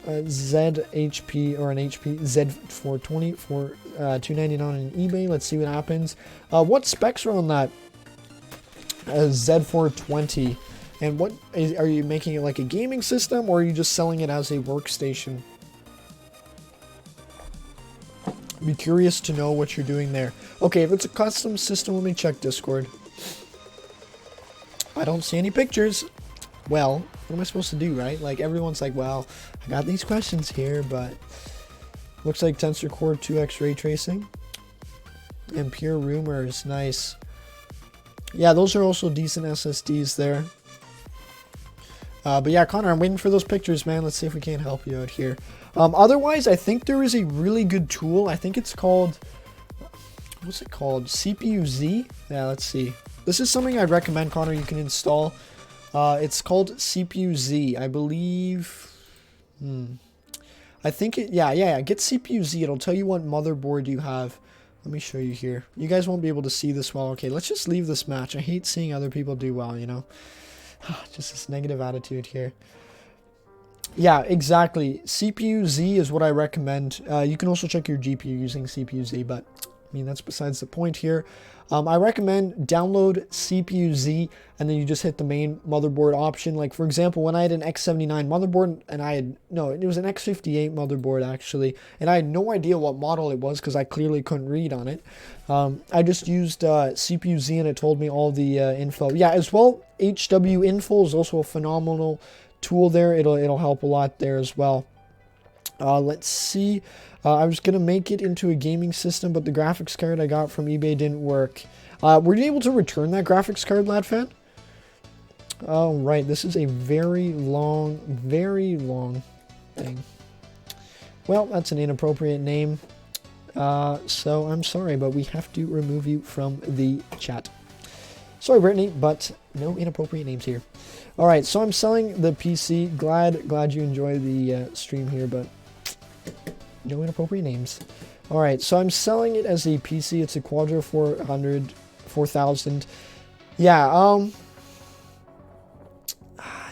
Speaker 1: ZHP or an HP Z420 for $299 on eBay. Let's see what happens. What specs are on that Z420? And are you making it like a gaming system, or are you just selling it as a workstation? Be curious to know what you're doing there. Okay, if it's a custom system, let me check Discord. I don't see any pictures. Well, what am I supposed to do, right? Like, everyone's like, well, I got these questions here, but looks like Tensor Core 2X ray tracing. And Pure Rumors, nice. Yeah, those are also decent SSDs there. But yeah, Connor, I'm waiting for those pictures, man. Let's see if we can't help you out here. Otherwise, I think there is a really good tool. I think it's called, what's it called? CPU-Z? Yeah, let's see. This is something I'd recommend, Connor, you can install. It's called CPU-Z, I believe. I think it, yeah. Get CPU-Z. It'll tell you what motherboard you have. Let me show you here. You guys won't be able to see this well. Okay, let's just leave this match. I hate seeing other people do well, you know. Just this negative attitude here. Yeah, exactly. CPU-Z is what I recommend. You can also check your GPU using CPU-Z, but I mean, that's besides the point here. I recommend download CPU-Z, and then you just hit the main motherboard option. Like, for example, when I had an X79 motherboard, and it was an X58 motherboard, actually, and I had no idea what model it was because I clearly couldn't read on it. I just used CPU-Z, and it told me all the info. Yeah, as well, HWinfo is also a phenomenal tool there. It'll help a lot there as well. Let's see. I was going to make it into a gaming system, but the graphics card I got from eBay didn't work. Were you able to return that graphics card, LadFan? Oh, right. This is a very long thing. Well, that's an inappropriate name. So I'm sorry, but we have to remove you from the chat. Sorry, Brittany, but no inappropriate names here. All right, so I'm selling the PC. Glad you enjoy the stream here, but no inappropriate names. All right, so I'm selling it as a PC. It's a Quadro 4000. Yeah,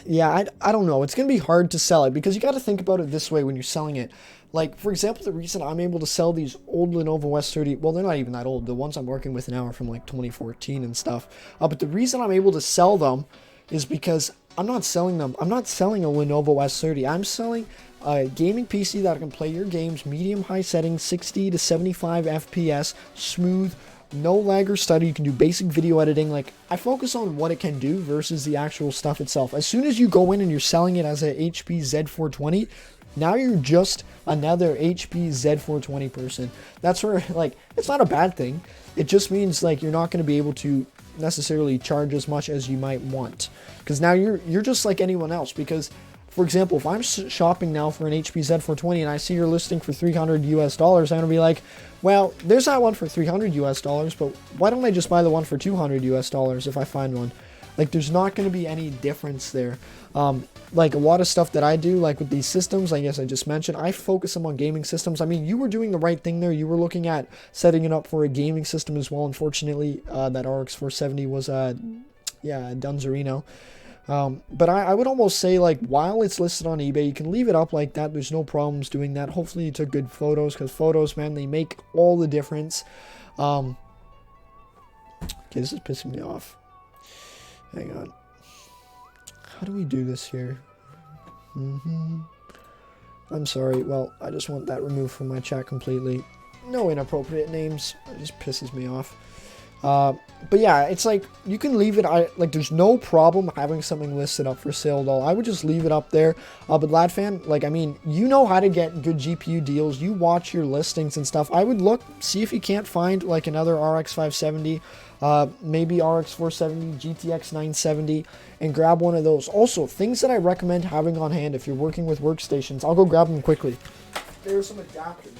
Speaker 1: yeah, I don't know. It's going to be hard to sell it because you got to think about it this way when you're selling it. Like, for example, the reason I'm able to sell these old Lenovo S30, well, they're not even that old. The ones I'm working with now are from like 2014 and stuff. But the reason I'm able to sell them is because I'm not selling them. I'm not selling a Lenovo S30. I'm selling a gaming PC that can play your games, medium-high settings, 60 to 75 FPS, smooth, no lag or stutter. You can do basic video editing. Like, I focus on what it can do versus the actual stuff itself. As soon as you go in and you're selling it as a HP Z420, now you're just another HP Z420 person. That's where, like, it's not a bad thing. It just means, like, you're not going to be able to necessarily charge as much as you might want. Because now you're just like anyone else. Because, for example, if I'm shopping now for an HP Z420 and I see you're listing for $300 US, I'm going to be like, well, there's that one for $300 US, but why don't I just buy the one for $200 US if I find one? Like, there's not going to be any difference there. Like, a lot of stuff that I do, like with these systems, I guess I just mentioned, I focus them on gaming systems. I mean, you were doing the right thing there. You were looking at setting it up for a gaming system as well. Unfortunately, that RX 470 was, Dunzerino. But I would almost say, like, while it's listed on eBay, you can leave it up like that. There's no problems doing that. Hopefully you took good photos, because photos, man, they make all the difference. Okay, this is pissing me off. Hang on. How do we do this here? I'm sorry. Well, I just want that removed from my chat completely. No inappropriate names. It just pisses me off. But yeah, it's like, you can leave it, like, there's no problem having something listed up for sale at all. I would just leave it up there. But LadFan, like, I mean, you know how to get good GPU deals. You watch your listings and stuff. I would look, see if you can't find, like, another RX 570, maybe RX 470, GTX 970, and grab one of those. Also, things that I recommend having on hand if you're working with workstations. I'll go grab them quickly. There's some adapters.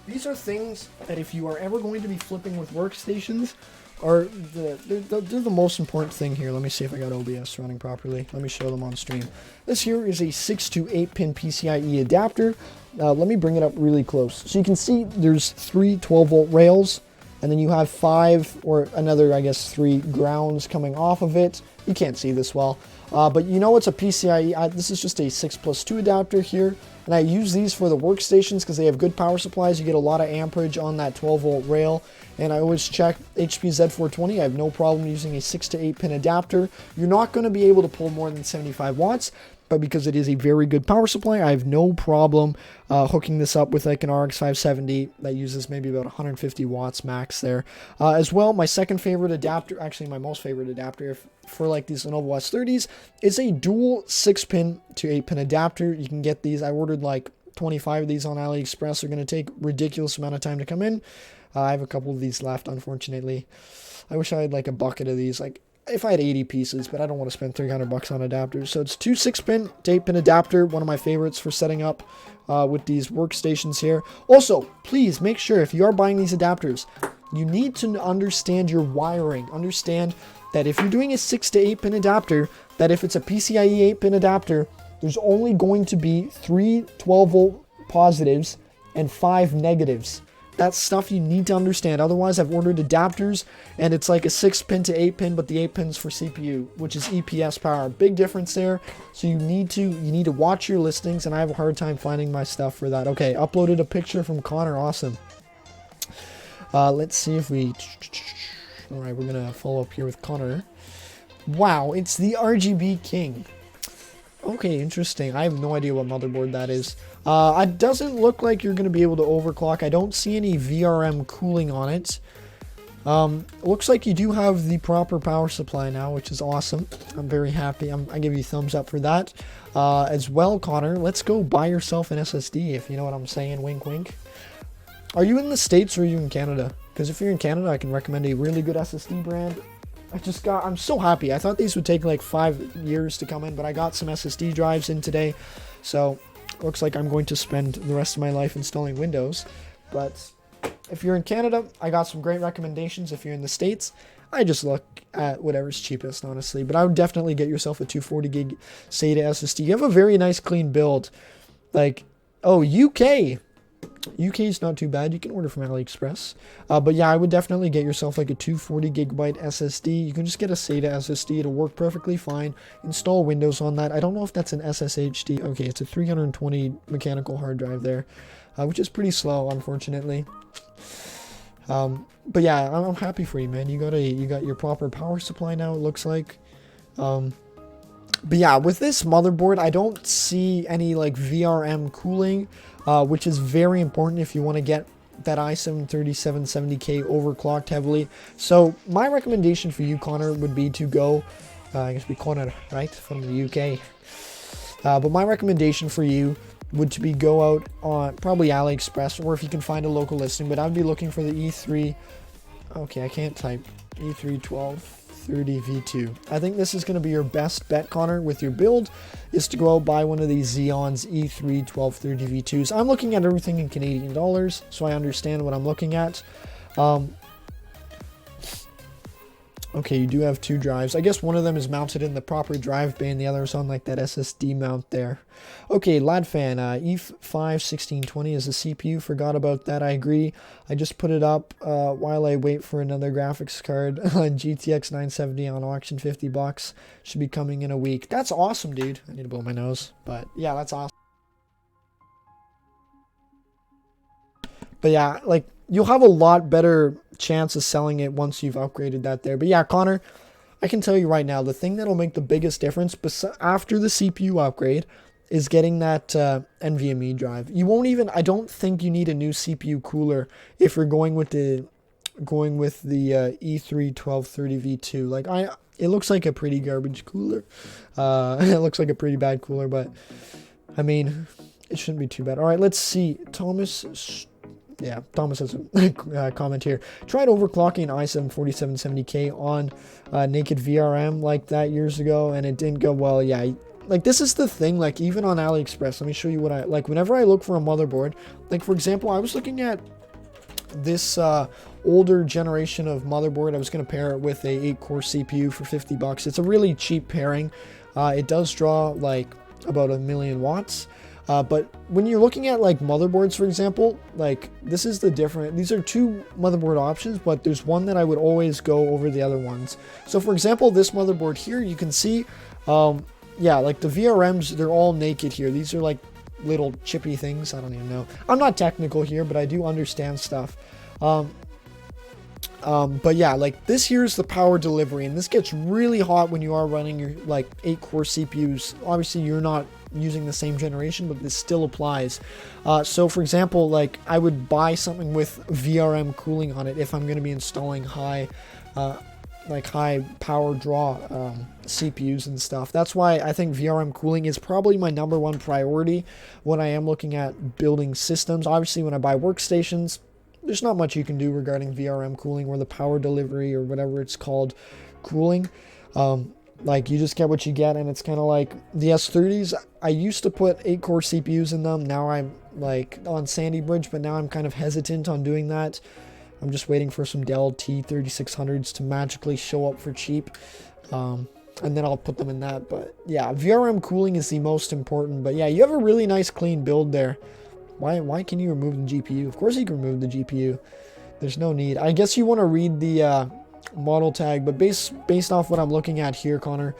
Speaker 1: These are things that if you are ever going to be flipping with workstations, are they're the most important thing here. Let me see if I got OBS running properly. Let me show them on stream. This here is a 6 to 8 pin PCIe adapter. Let me bring it up really close. So you can see there's 3 12-volt rails, and then you have 5 or another, I guess, 3 grounds coming off of it. You can't see this well. But you know it's a PCIe. This is just a 6+2 adapter here. And I use these for the workstations because they have good power supplies. You get a lot of amperage on that 12-volt rail. And I always check HP Z420. I have no problem using a 6 to 8 pin adapter. You're not going to be able to pull more than 75 watts. But because it is a very good power supply, I have no problem hooking this up with like an RX 570 that uses maybe about 150 watts max there. As well, my second favorite adapter, actually my most favorite adapter for like these Lenovo S30s, is a dual 6-pin to 8-pin adapter. You can get these. I ordered like 25 of these on AliExpress. They're going to take a ridiculous amount of time to come in. I have a couple of these left, unfortunately. I wish I had like a bucket of these. Like, if I had 80 pieces, but I don't want to spend $300 on adapters. So it's 2 6-pin to 8-pin adapter, one of my favorites for setting up with these workstations here. Also, please make sure if you are buying these adapters, you need to understand your wiring. Understand that if you're doing a 6 to 8-pin adapter, that if it's a PCIe 8-pin adapter, there's only going to be 3 12-volt positives and 5 negatives. That's stuff you need to understand. Otherwise, I've ordered adapters, and it's like a 6-pin to 8-pin, but the 8-pin's for CPU, which is EPS power. Big difference there. So you need to watch your listings, and I have a hard time finding my stuff for that. Okay, uploaded a picture from Connor. Awesome. Let's see if we... All right, we're going to follow up here with Connor. Wow, it's the RGB King. Okay, interesting. I have no idea what motherboard that is. It doesn't look like you're going to be able to overclock. I don't see any VRM cooling on it. Looks like you do have the proper power supply now, which is awesome. I'm very happy. I give you thumbs up for that. As well, Connor, let's go buy yourself an SSD, if you know what I'm saying. Wink, wink. Are you in the States or are you in Canada? Because if you're in Canada, I can recommend a really good SSD brand. I'm so happy. I thought these would take like 5 years to come in, but I got some SSD drives in today. So, looks like I'm going to spend the rest of my life installing Windows. But if you're in Canada, I got some great recommendations. If you're in the States, I just look at whatever's cheapest, honestly. But I would definitely get yourself a 240 gig SATA SSD. You have a very nice, clean build. Like, oh, UK is not too bad. You can order from AliExpress. But yeah, I would definitely get yourself like a 240 gigabyte SSD. You can just get a SATA SSD. It'll work perfectly fine. Install Windows on that. I don't know if that's an SSHD. Okay, it's a 320 mechanical hard drive there, which is pretty slow, unfortunately. But yeah, I'm happy for you, man. You got your proper power supply now, it looks like. But yeah, with this motherboard, I don't see any like VRM cooling, which is very important if you want to get that i7-3770K overclocked heavily. So my recommendation for you, Connor, would be to go, I guess be Connor, right, from the UK. But my recommendation for you would to be go out on probably AliExpress, or if you can find a local listing, but I'd be looking for the E3, okay, I can't type, E3-1230 V2. I think this is going to be your best bet, Connor, with your build, is to go out buy one of these Xeon's E3-1230 V2s. I'm looking at everything in Canadian dollars, so I understand what I'm looking at. Okay, you do have 2 drives. I guess one of them is mounted in the proper drive bay and the other is on like that SSD mount there. Okay, Ladfan, E5-1620 is the CPU. Forgot about that, I agree. I just put it up while I wait for another graphics card on GTX 970 on auction, 50 bucks. Should be coming in a week. That's awesome, dude. I need to blow my nose, but yeah, that's awesome. But yeah, like, you'll have a lot better chance of selling it once you've upgraded that there. But yeah, Connor, I can tell you right now, the thing that'll make the biggest difference after the CPU upgrade is getting that NVMe drive. You won't even, I don't think you need a new CPU cooler if you're going with the E3-1230 V2. Like, it looks like a pretty garbage cooler. It looks like a pretty bad cooler, but I mean, it shouldn't be too bad. All right, let's see. Thomas has a comment here. Tried overclocking i7-4770K on naked VRM like that years ago, and it didn't go well. Yeah, like, this is the thing, like, even on AliExpress, let me show you what like, whenever I look for a motherboard, like, for example, I was looking at this older generation of motherboard. I was going to pair it with a 8-core CPU for 50 bucks. It's a really cheap pairing. It does draw, like, about 1,000,000 watts. But when you're looking at like motherboards, for example, like this is the different, these are 2 motherboard options, but there's one that I would always go over the other ones. So for example, this motherboard here, you can see, yeah, like the VRMs, they're all naked here. These are like little chippy things. I don't even know. I'm not technical here, but I do understand stuff. But yeah, like this here's the power delivery, and this gets really hot when you are running your like 8-core CPUs. Obviously, you're not using the same generation, but this still applies. So for example, like I would buy something with VRM cooling on it if I'm going to be installing high power draw CPUs and stuff. That's why I think VRM cooling is probably my #1 priority when I am looking at building systems. Obviously, when I buy workstations, there's not much you can do regarding VRM cooling or the power delivery or whatever it's called cooling. Like, you just get what you get, and it's kind of like the S30s. I used to put 8-core CPUs in them. Now I'm like on Sandy Bridge, but now I'm kind of hesitant on doing that. I'm just waiting for some Dell T3600s to magically show up for cheap. And then I'll put them in that. But yeah, VRM cooling is the most important. But yeah, you have a really nice clean build there. Why can you remove the GPU? Of course you can remove the GPU. There's no need. I guess you want to read the model tag, but based off what I'm looking at here, Connor,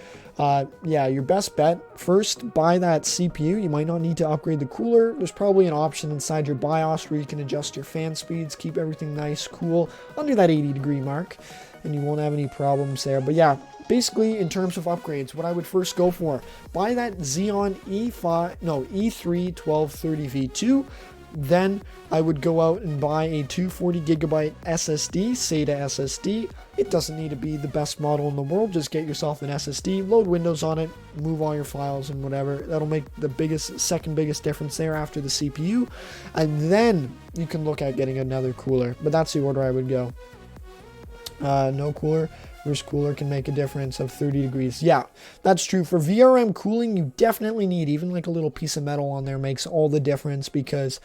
Speaker 1: yeah, your best bet, first buy that CPU. You might not need to upgrade the cooler. There's probably an option inside your BIOS where you can adjust your fan speeds, keep everything nice, cool, under that 80-degree mark, and you won't have any problems there. But yeah, basically in terms of upgrades, what I would first go for, buy that Xeon E3-1230 V2. Then I would go out and buy a 240 gigabyte SSD, SATA SSD. It doesn't need to be the best model in the world. Just get yourself an SSD, load Windows on it, move all your files and whatever. That'll make the second biggest difference there after the CPU. And then you can look at getting another cooler. But that's the order I would go. No cooler versus cooler can make a difference of 30 degrees. Yeah, that's true. For VRM cooling, you definitely need even like a little piece of metal on there makes all the difference because,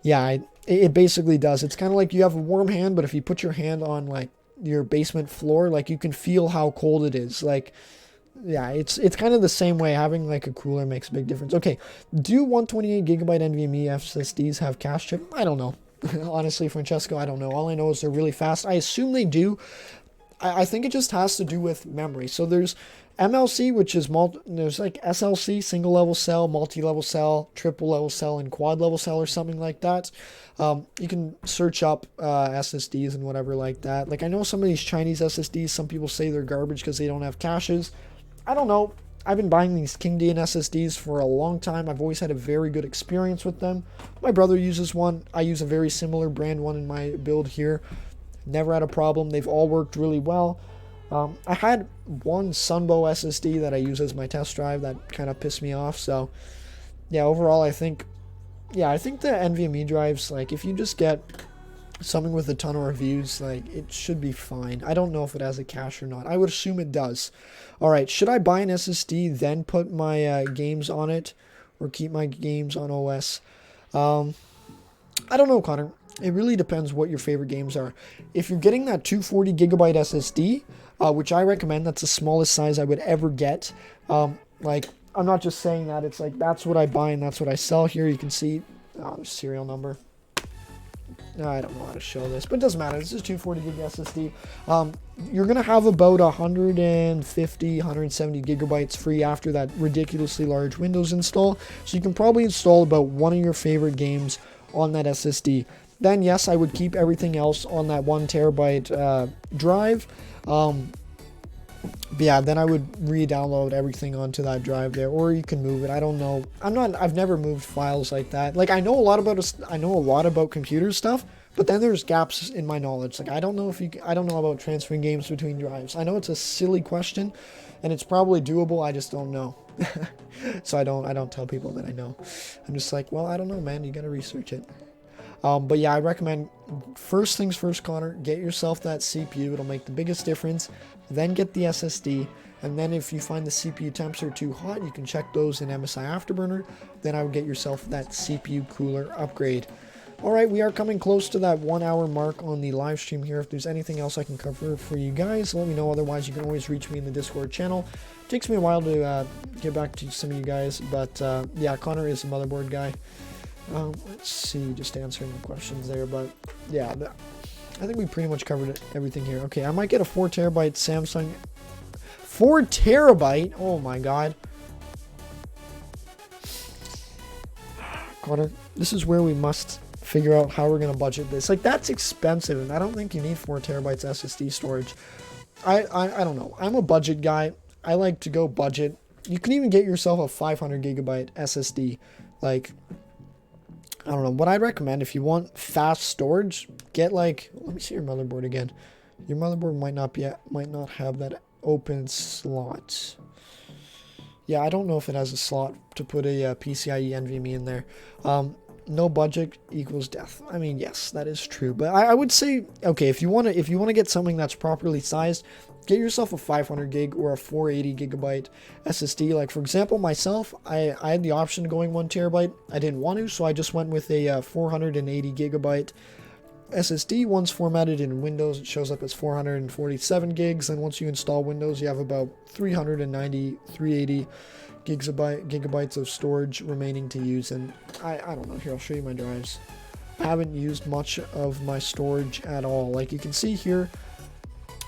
Speaker 1: yeah, it basically does. It's kind of like you have a warm hand, but if you put your hand on like your basement floor, like you can feel how cold it is. Like, yeah, it's kind of the same way. Having like a cooler makes a big difference. Okay, do 128 gigabyte NVMe SSDs have cache chip? I don't know. Honestly, Francesco, I don't know. All I know is they're really fast. I assume they do. I think it just has to do with memory. So there's MLC, which is there's like SLC, single level cell, multi-level cell, triple level cell, and quad level cell or something like that. You can search up SSDs and whatever like that. Like I know some of these Chinese SSDs, some people say they're garbage because they don't have caches. I don't know. I've been buying these Kingdian SSDs for a long time. I've always had a very good experience with them. My brother uses one. I use a very similar brand one in my build here. Never had a problem. They've all worked really well. I had one Sunbow SSD that I use as my test drive that kind of pissed me off. So, yeah, overall, I think the NVMe drives, like, if you just get something with a ton of reviews, like, it should be fine. I don't know if it has a cache or not. I would assume it does. All right, should I buy an SSD, then put my games on it, or keep my games on OS? I don't know, Connor. It really depends what your favorite games are. If you're getting that 240 gigabyte SSD, which I recommend, that's the smallest size I would ever get. Like, I'm not just saying that. It's like, that's what I buy and that's what I sell here. You can see serial number. I don't know how to show this, but it doesn't matter. This is 240 gig SSD. You're going to have about 150, 170 gigabytes free after that ridiculously large Windows install. So you can probably install about one of your favorite games on that SSD. Then, yes, I would keep everything else on that 1 terabyte drive. But yeah, then I would re-download everything onto that drive there, or you can move it. I don't know. I've never moved files like that. Like, I know a lot about computer stuff, but then there's gaps in my knowledge. Like, I don't know about transferring games between drives. I know it's a silly question, and it's probably doable. I just don't know. So I don't tell people that I know. I'm just like, well, I don't know, man. You got to research it. But yeah, I recommend, first things first, Connor, get yourself that CPU. It'll make the biggest difference. Then get the SSD. And then if you find the CPU temps are too hot, you can check those in MSI Afterburner. Then I would get yourself that CPU cooler upgrade. All right, we are coming close to that 1 hour mark on the live stream here. If there's anything else I can cover for you guys, let me know. Otherwise, you can always reach me in the Discord channel. It takes me a while to get back to some of you guys. But yeah, Connor is a motherboard guy. Let's see, just answering the questions there, but yeah, I think we pretty much covered everything here. Okay, I might get a 4 terabyte Samsung. 4 terabyte? Oh my god. Connor, this is where we must figure out how we're going to budget this. Like, that's expensive, and I don't think you need 4 terabytes SSD storage. I don't know. I'm a budget guy. I like to go budget. You can even get yourself a 500 gigabyte SSD. Like, I don't know. What I'd recommend, if you want fast storage, get like, let me see your motherboard again. Your motherboard might not have that open slot. Yeah, I don't know if it has a slot to put a PCIe NVMe in there. No budget equals death. I mean, yes, that is true. But I would say, okay, if you want to get something that's properly sized, get yourself a 500 gig or a 480 gigabyte SSD. Like, for example, myself, I had the option of going 1 terabyte. I didn't want to, so I just went with a 480 gigabyte SSD. Once formatted in Windows, it shows up as 447 gigs. And once you install Windows, you have about 380 gigabytes of storage remaining to use. And I don't know. Here, I'll show you my drives. I haven't used much of my storage at all. Like, you can see here,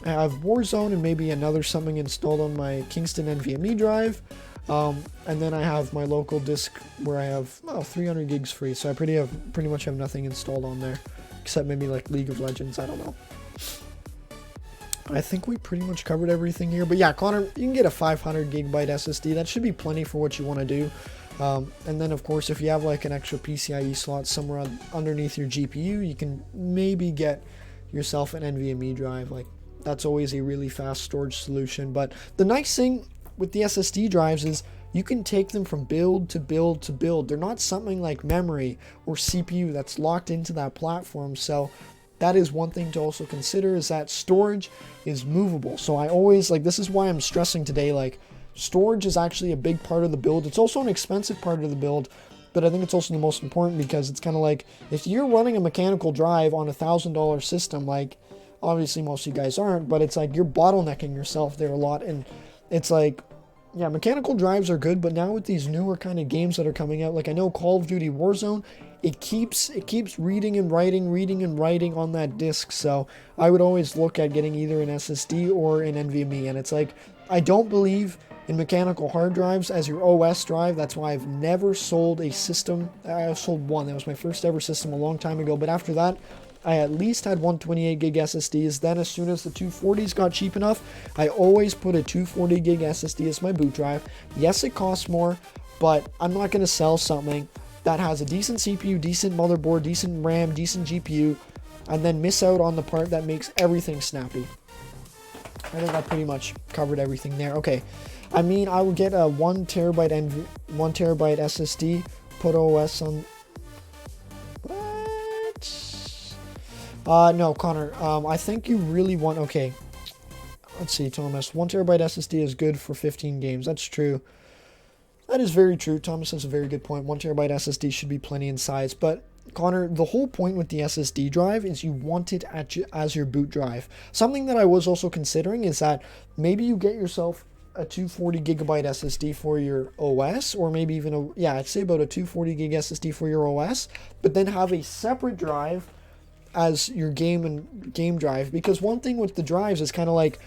Speaker 1: I have Warzone and maybe another something installed on my Kingston NVMe drive. And then I have my local disk where I have 300 gigs free. So I pretty much have nothing installed on there, except maybe like League of Legends. I don't know. I think we pretty much covered everything here. But yeah, Connor, you can get a 500 gigabyte SSD. That should be plenty for what you want to do. And then of course, if you have like an extra PCIe slot somewhere underneath your GPU, you can maybe get yourself an NVMe drive. Like, that's always a really fast storage solution. But the nice thing with the SSD drives is you can take them from build to build to build. They're not something like memory or CPU that's locked into that platform. So that is one thing to also consider, is that storage is movable. So I always, like, this is why I'm stressing today, like, storage is actually a big part of the build. It's also an expensive part of the build, but I think it's also the most important, because it's kind of like, if you're running a mechanical drive on $1,000 system, like, obviously most of you guys aren't, but it's like you're bottlenecking yourself there a lot. And it's like, yeah, mechanical drives are good, but now with these newer kind of games that are coming out, like I know Call of Duty Warzone, it keeps reading and writing on that disk. So I would always look at getting either an SSD or an NVMe. And it's like, I don't believe in mechanical hard drives as your OS drive. That's why I've never sold a system. I sold one. That was my first ever system a long time ago. But after that, I at least had 128 gig SSDs. Then as soon as the 240s got cheap enough, I always put a 240 gig SSD as my boot drive. Yes, it costs more, but I'm not going to sell something that has a decent CPU, decent motherboard, decent RAM, decent GPU, and then miss out on the part that makes everything snappy. I think I pretty much covered everything there. Okay, I mean, I will get a 1 terabyte SSD, put OS on. No, Connor, I think you really want, okay, let's see, Thomas, 1 terabyte SSD is good for 15 games. That's true. That is very true. Thomas has a very good point. 1 terabyte SSD should be plenty in size, but Connor, the whole point with the SSD drive is you want it as your boot drive. Something that I was also considering is that maybe you get yourself a 240 gigabyte SSD for your OS, or maybe even I'd say about a 240 gig SSD for your OS, but then have a separate drive as your game drive. Because one thing with the drives is kind of like,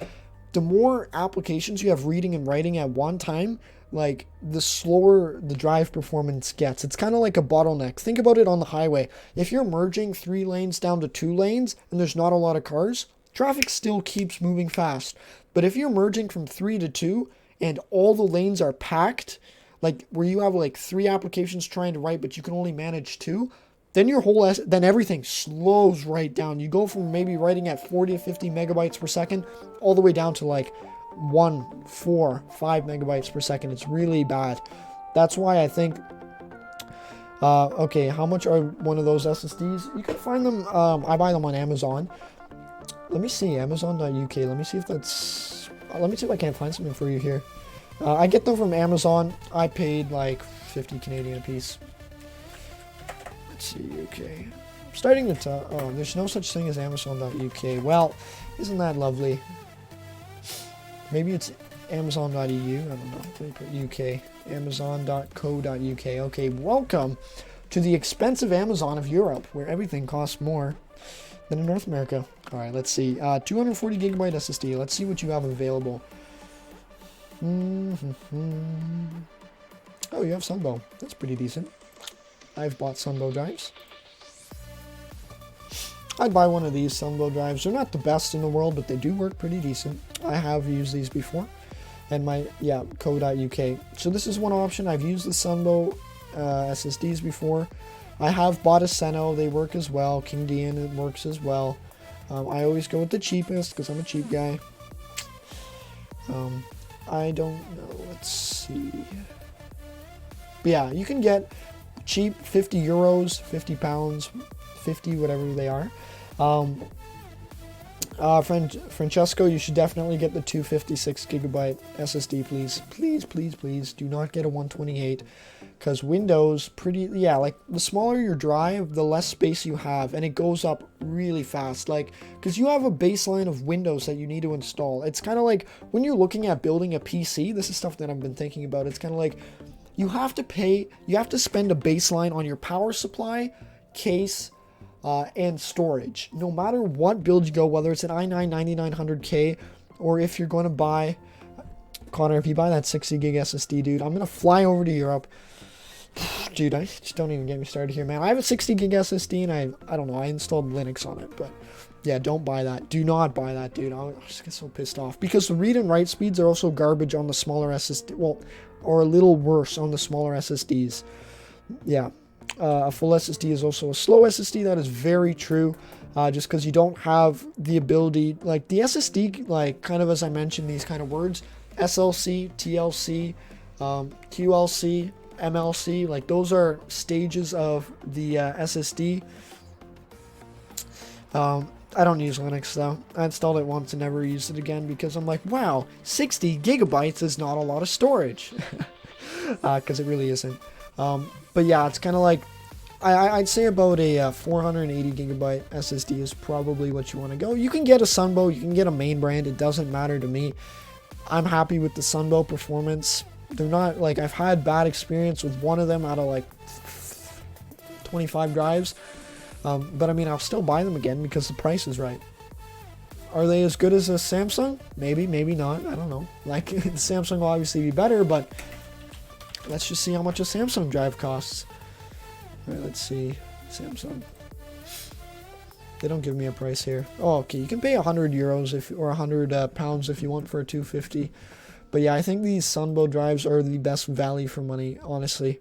Speaker 1: the more applications you have reading and writing at one time, like, the slower the drive performance gets. It's kind of like a bottleneck. Think about it on the highway. If you're merging 3 lanes down to 2 lanes and there's not a lot of cars, traffic still keeps moving fast. But if you're merging from 3 to 2 and all the lanes are packed, like where you have like 3 applications trying to write but you can only manage 2, then then everything slows right down. You go from maybe writing at 40 to 50 megabytes per second all the way down to like 1, 4, 5 megabytes per second. It's really bad. That's why I think, okay, how much are one of those SSDs? You can find them, I buy them on Amazon. Let me see, Amazon.uk. Let me see if that's, let me see if I can't find something for you here. I get them from Amazon. I paid like 50 Canadian a piece. Let's see, UK. I'm starting to oh, there's no such thing as Amazon.uk. Well, isn't that lovely? Maybe it's Amazon.eu. I don't know. Let me put UK. Amazon.co.uk. Okay, welcome to the expensive Amazon of Europe, where everything costs more than in North America. All right, let's see. 240 gigabyte SSD. Let's see what you have available. Oh, you have Sunbow. That's pretty decent. I've bought Sunbow drives. I'd buy one of these Sunbow drives. They're not the best in the world, but they do work pretty decent. I have used these before. And my, co.uk. So this is one option. I've used the Sunbow SSDs before. I have bought a Seno. They work as well. King Dian, it works as well. I always go with the cheapest because I'm a cheap guy. I don't know. Let's see. But yeah, you can get cheap 50 euros, 50 pounds, 50 whatever they are. Francesco, you should definitely get the 256 gigabyte SSD, please. Please do not get a 128, because Windows like the smaller your drive, the less space you have, and it goes up really fast, like, because you have a baseline of Windows that you need to install. It's kind of like when you're looking at building a PC, this is stuff that I've been thinking about. It's kind of like you have to spend a baseline on your power supply, case, and storage. No matter what build you go, whether it's an i9 9900K, or if you're going to buy, Connor, if you buy that 60 gig SSD, dude, I'm going to fly over to Europe. Dude, I just don't even get me started here, man. I have a 60 gig SSD, and I don't know, I installed Linux on it, but yeah, don't buy that. Do not buy that, dude. I'll just get so pissed off, because the read and write speeds are also garbage on the smaller SSD. Well, or a little worse on the smaller SSDs. Yeah, a full SSD is also a slow SSD. That is very true. Just because you don't have the ability, like the SSD, like kind of as I mentioned these kind of words, SLC, TLC, QLC, MLC, like those are stages of the SSD. I don't use Linux though. I installed it once and never used it again because I'm like, wow, 60 gigabytes is not a lot of storage. Because it really isn't. But yeah, it's kind of like, I'd say about a 480 gigabyte SSD is probably what you want to go. You can get a Sunbow, you can get a main brand, it doesn't matter to me. I'm happy with the Sunbow performance. They're not, like, I've had bad experience with one of them out of like 25 drives. But I mean, I'll still buy them again because the price is right. Are they as good as a Samsung? Maybe, maybe not. I don't know. Like, the Samsung will obviously be better, but let's just see how much a Samsung drive costs. All right, let's see. Samsung. They don't give me a price here. Oh, okay. You can pay 100 euros or 100 pounds if you want for a 250. But yeah, I think these Sunbow drives are the best value for money, honestly.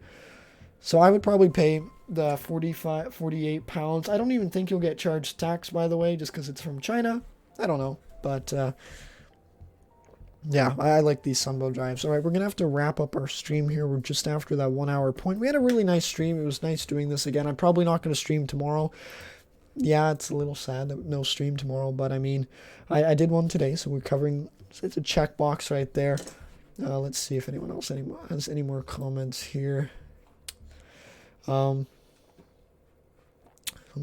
Speaker 1: So I would probably pay the 48 pounds. I don't even think you'll get charged tax, by the way, just because it's from China. I don't know. But yeah, I like these Sunbow drives. All right, we're going to have to wrap up our stream here. We're just after that 1 hour point. We had a really nice stream. It was nice doing this again. I'm probably not going to stream tomorrow. Yeah, it's a little sad that no stream tomorrow, but I mean, I did one today, so we're covering. It's a checkbox right there. Let's see if anyone else has any more comments here. Let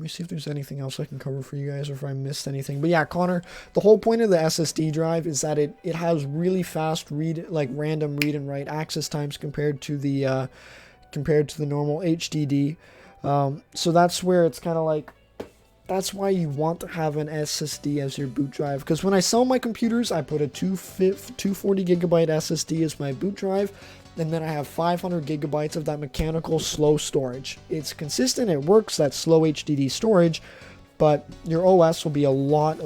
Speaker 1: me see if there's anything else I can cover for you guys or if I missed anything. But yeah, Connor, the whole point of the SSD drive is that it has really fast random read and write access times compared to the normal HDD. So that's where it's kind of like, that's why you want to have an SSD as your boot drive. Because when I sell my computers, I put a 240 gigabyte SSD as my boot drive. And then I have 500 gigabytes of that mechanical slow storage. It's consistent, it works, that slow HDD storage, but your OS will be a lot,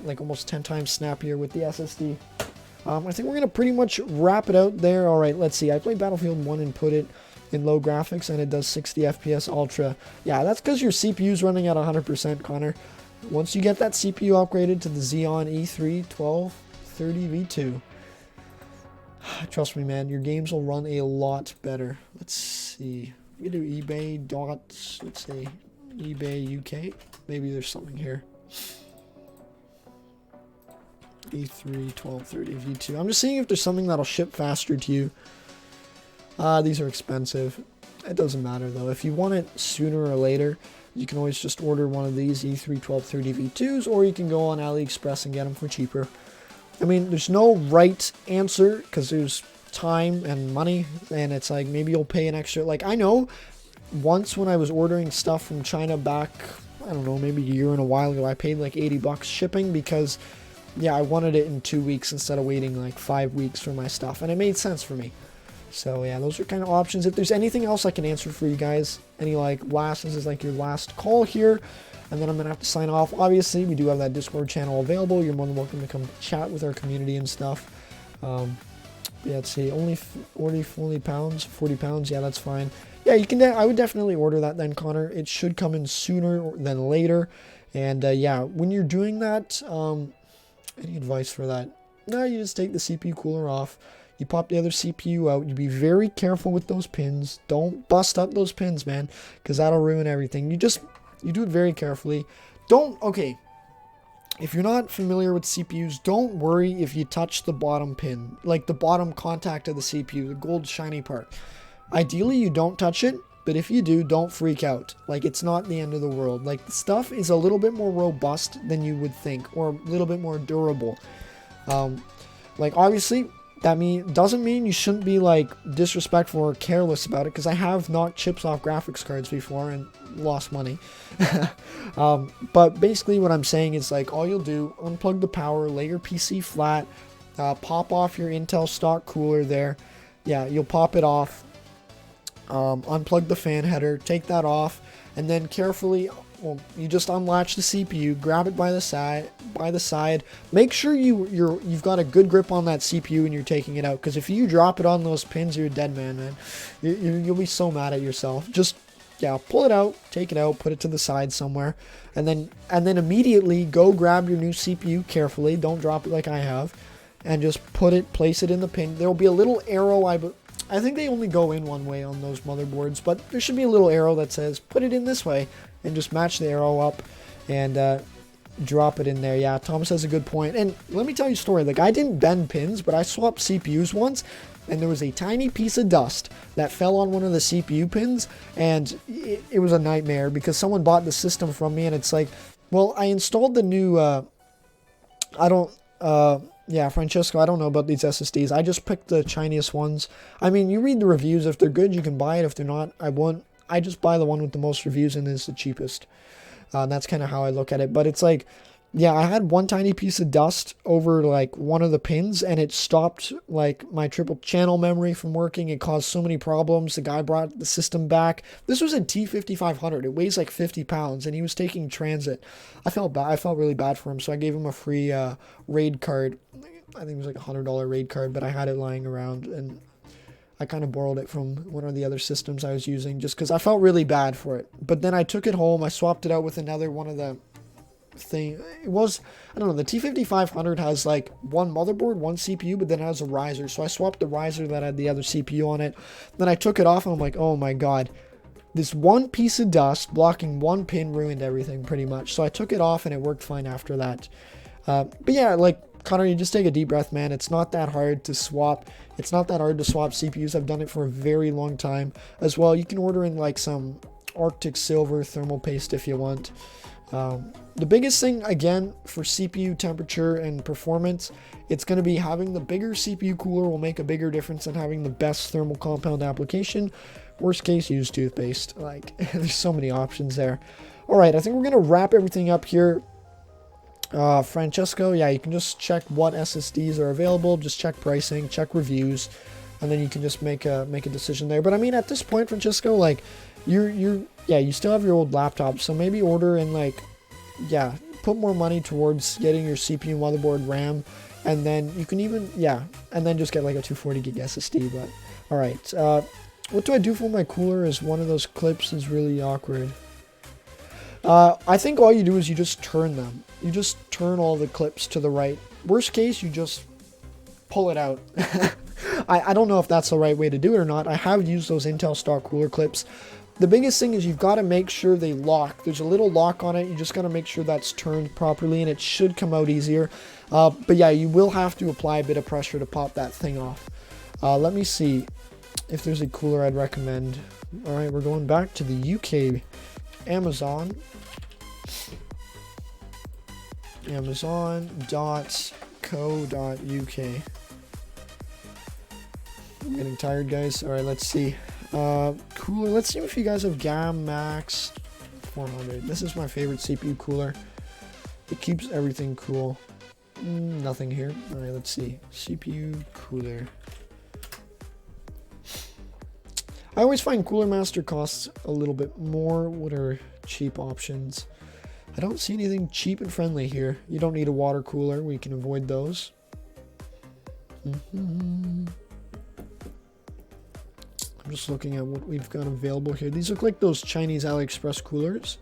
Speaker 1: like almost 10 times snappier with the SSD. I think we're going to pretty much wrap it out there. All right, let's see. I played Battlefield 1 and put it in low graphics, and it does 60 FPS Ultra. Yeah, that's because your CPU is running at 100%, Connor. Once you get that CPU upgraded to the Xeon E3 1230 V2, trust me, man, your games will run a lot better. Let's see. We do eBay let's say eBay UK. Maybe there's something here. E3 1230 V2. I'm just seeing if there's something that'll ship faster to you. These are expensive. It doesn't matter though. If you want it sooner or later, you can always just order one of these E3 1230 V2s, or you can go on AliExpress and get them for cheaper. I mean, there's no right answer because there's time and money, and it's like maybe you'll pay an extra. Like, I know once when I was ordering stuff from China back, I don't know, maybe a year and a while ago, I paid like $80 shipping because, yeah, I wanted it in 2 weeks instead of waiting like 5 weeks for my stuff, and it made sense for me. So yeah, those are kind of options. If there's anything else I can answer for you guys, this is like your last call here. And then I'm going to have to sign off. Obviously, we do have that Discord channel available. You're more than welcome to come chat with our community and stuff. Yeah, let's see. Only 40 pounds. Yeah, that's fine. Yeah, you can. I would definitely order that then, Connor. It should come in sooner than later. And yeah, when you're doing that, any advice for that? No, you just take the CPU cooler off. You pop the other CPU out. You be very careful with those pins. Don't bust up those pins, man, because that'll ruin everything. You do it very carefully. Okay, if you're not familiar with CPUs, don't worry if you touch the bottom pin, like the bottom contact of the CPU, the gold shiny part. Ideally, you don't touch it, but if you do, don't freak out. Like, it's not the end of the world. Like, the stuff is a little bit more robust than you would think, or a little bit more durable. Like, obviously, that doesn't mean you shouldn't be, like, disrespectful or careless about it, because I have knocked chips off graphics cards before and lost money. But basically what I'm saying is, like, all you'll do, unplug the power, lay your PC flat, pop off your Intel stock cooler there. Yeah, you'll pop it off, unplug the fan header, take that off, and then carefully well, you just unlatch the CPU, grab it by the side. Make sure you've got a good grip on that CPU when you're taking it out, because if you drop it on those pins, you're a dead man. You'll be so mad at yourself. Just, yeah, pull it out, take it out, put it to the side somewhere, and then immediately go grab your new CPU carefully. Don't drop it like I have, and just place it in the pin. There will be a little arrow. I think they only go in one way on those motherboards, but there should be a little arrow that says put it in this way, and just match the arrow up and drop it in there. Yeah, Thomas has a good point. And let me tell you a story. Like, I didn't bend pins, but I swapped CPUs once, and there was a tiny piece of dust that fell on one of the CPU pins, and it was a nightmare because someone bought the system from me, and it's like, well, I installed the new, yeah, Francesco, I don't know about these SSDs. I just picked the Chinese ones. I mean, you read the reviews. If they're good, you can buy it. If they're not, I won't. I just buy the one with the most reviews and is the cheapest. That's kind of how I look at it. But it's like, yeah, I had one tiny piece of dust over like one of the pins, and it stopped like my triple channel memory from working. It caused so many problems. The guy brought the system back. This was a T5500. It weighs like 50 pounds, and he was taking transit. I felt bad. I felt really bad for him, so I gave him a free RAID card. I think it was like a $100 RAID card, but I had it lying around, and I kind of borrowed it from one of the other systems I was using just because I felt really bad for it. But then I took it home. I swapped it out with another one of the thing. It was, I don't know, the T5500 has like one motherboard, one CPU, but then it has a riser. So I swapped the riser that had the other CPU on it. Then I took it off, and I'm like, oh my god, this one piece of dust blocking one pin ruined everything pretty much. So I took it off, and it worked fine after that. But yeah, like, Connor, you just take a deep breath, man. It's not that hard to swap. It's not that hard to swap CPUs. I've done it for a very long time as well. You can order in like some Arctic Silver thermal paste if you want. The biggest thing, again, for CPU temperature and performance, it's going to be having the bigger CPU cooler will make a bigger difference than having the best thermal compound application. Worst case, use toothpaste. Like, there's so many options there. All right, I think we're going to wrap everything up here. Francesco, yeah, you can just check what SSDs are available, just check pricing, check reviews, and then you can just make a decision there. But I mean, at this point, Francesco, like, you still have your old laptop, so maybe order in, like, yeah, put more money towards getting your CPU, motherboard, RAM, and then you can even, yeah, and then just get like a 240 gig SSD. But all right, what do I do for my cooler? Is one of those clips is really awkward. I think all you do is you just turn them. You just turn all the clips to the right. Worst case, you just pull it out. I don't know if that's the right way to do it or not. I have used those Intel stock cooler clips. The biggest thing is you've got to make sure they lock. There's a little lock on it. You just got to make sure that's turned properly, and it should come out easier. But yeah, you will have to apply a bit of pressure to pop that thing off. Let me see if there's a cooler I'd recommend. All right, we're going back to the UK. Amazon. Amazon.co.uk. I'm getting tired, guys. All right, let's see. Cooler. Let's see if you guys have GAM Max 400. This is my favorite CPU cooler. It keeps everything cool. Nothing here. All right, let's see. CPU cooler. I always find Cooler Master costs a little bit more. What are cheap options? I don't see anything cheap and friendly here. You don't need a water cooler. We can avoid those. I'm just looking at what we've got available here. These look like those Chinese AliExpress coolers.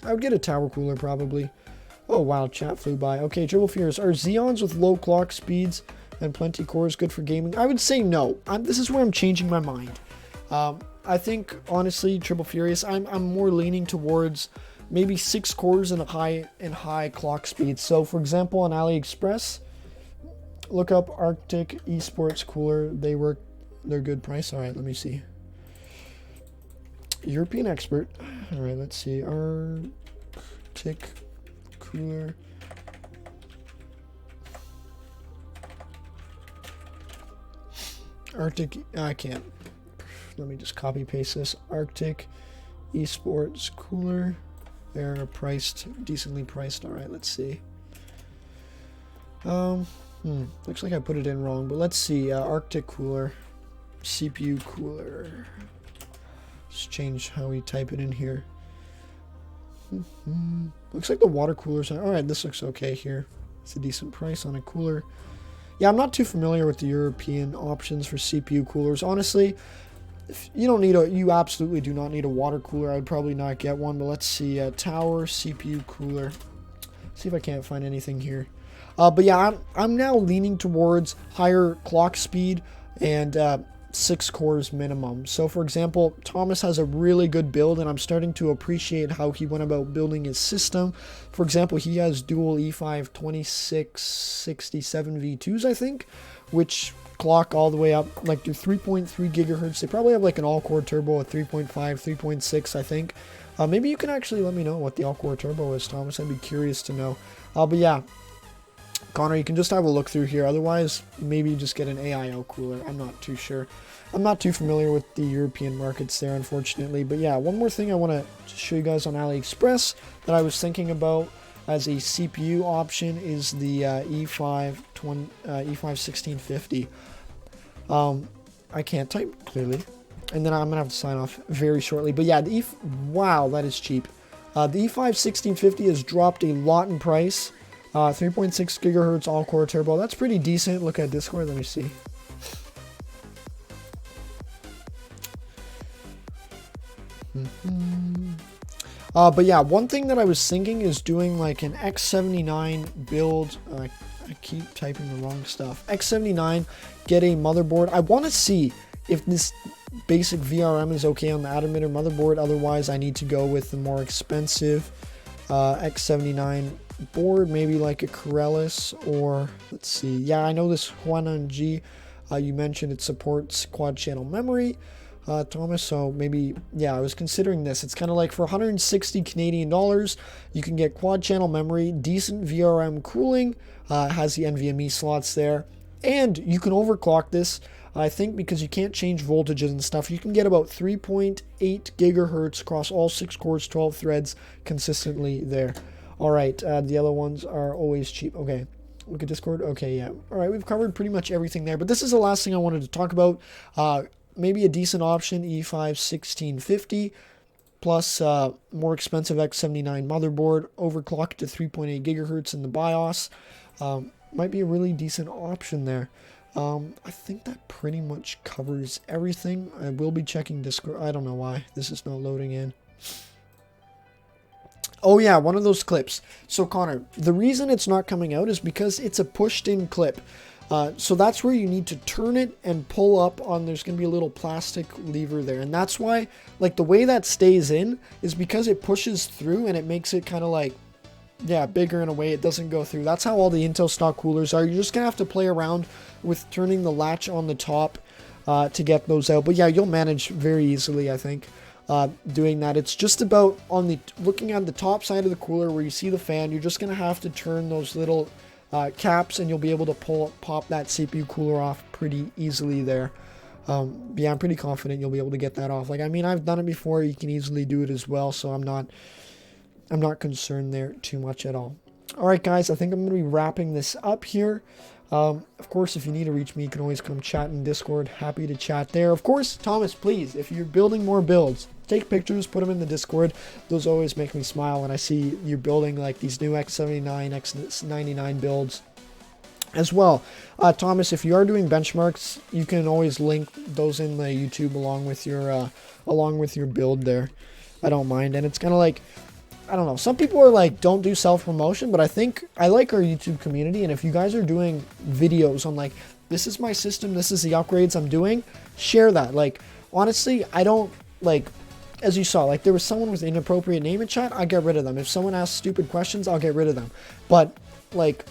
Speaker 1: I would get a tower cooler probably. Oh wow, chat flew by. Okay, Triple Furious. Are Xeons with low clock speeds and plenty cores good for gaming? I would say no. This is where I'm changing my mind. I think honestly, Triple Furious, I'm more leaning towards maybe 6 cores and high clock speeds. So for example, on AliExpress, look up Arctic Esports cooler. They're good price. All right, let me see. European expert. All right, let's see. Arctic cooler. Arctic. I can't. Let me just copy paste this. Arctic Esports cooler. They're decently priced. All right, let's see. Looks like I put it in wrong, but let's see. Arctic cooler, CPU cooler. Just change how we type it in here. Looks like the water coolers are... Alright, this looks okay here. It's a decent price on a cooler. Yeah, I'm not too familiar with the European options for CPU coolers. Honestly, if you don't need you absolutely do not need a water cooler. I would probably not get one, but let's see. Tower CPU cooler. See if I can't find anything here. But yeah, I'm now leaning towards higher clock speed and 6 cores minimum. So for example, Thomas has a really good build, and I'm starting to appreciate how he went about building his system. For example, he has dual E5 2667 V2s, I think, which clock all the way up like to 3.3 gigahertz. They probably have like an all-core turbo at 3.5, 3.6, I think. Maybe you can actually let me know what the all-core turbo is, Thomas. I'd be curious to know. But yeah, Connor, you can just have a look through here. Otherwise, maybe just get an AIO cooler. I'm not too sure. I'm not too familiar with the European markets there, unfortunately. But yeah, one more thing I want to show you guys on AliExpress that I was thinking about as a CPU option is the E5 1650. I can't type clearly, and then I'm gonna have to sign off very shortly. But yeah, wow, that is cheap. The E5 1650 has dropped a lot in price. 3.6 gigahertz all-core turbo. That's pretty decent. Look at Discord. Let me see. But yeah, one thing that I was thinking is doing like an X79 build. I keep typing the wrong stuff. X79, get a motherboard. I want to see if this basic VRM is okay on the Atomitter motherboard. Otherwise, I need to go with the more expensive X79 board, maybe like a Corellis, or let's see. Yeah, I know this Huanan G. You mentioned it supports quad channel memory, Thomas, so maybe, yeah, I was considering this. It's kind of like for 160 Canadian dollars, you can get quad channel memory, decent VRM cooling, has the NVMe slots there, and you can overclock this, I think, because you can't change voltages and stuff. You can get about 3.8 gigahertz across all 6 cores, 12 threads consistently there. All right, the other ones are always cheap. Okay, look at Discord. Okay, yeah. All right, we've covered pretty much everything there, but this is the last thing I wanted to talk about. Maybe a decent option, E5 1650, plus more expensive X79 motherboard, overclocked to 3.8 gigahertz in the BIOS. Might be a really decent option there. I think that pretty much covers everything. I will be checking Discord. I don't know why this is not loading in. Oh yeah, one of those clips. So Connor, the reason it's not coming out is because it's a pushed-in clip. So that's where you need to turn it and pull up on, there's going to be a little plastic lever there. And that's why, like, the way that stays in is because it pushes through and it makes it kind of like, yeah, bigger in a way. It doesn't go through. That's how all the Intel stock coolers are. You're just going to have to play around with turning the latch on the top to get those out. But yeah, you'll manage very easily, I think. Doing that. It's just about on the looking at the top side of the cooler where you see the fan. You're just gonna have to turn those little caps, and you'll be able to pop that CPU cooler off pretty easily there. Yeah, I'm pretty confident you'll be able to get that off. Like, I mean, I've done it before. You can easily do it as well, so I'm not concerned there too much at all. All right, guys, I think I'm gonna be wrapping this up here. Of course, if you need to reach me, you can always come chat in Discord. Happy to chat there. Of course, Thomas, please, if you're building more builds, take pictures, put them in the Discord. Those always make me smile when I see you building like these new X79, X99 builds as well. Thomas, if you are doing benchmarks, you can always link those in the YouTube along with your build there. I don't mind. And it's kind of like, I don't know, some people are like, don't do self-promotion, but I think I like our YouTube community, and if you guys are doing videos on like, this is my system, this is the upgrades I'm doing, share that. Like, honestly, I don't, like, as you saw, like, there was someone with an inappropriate name in chat, I get rid of them. If someone asks stupid questions, I'll get rid of them. But, like,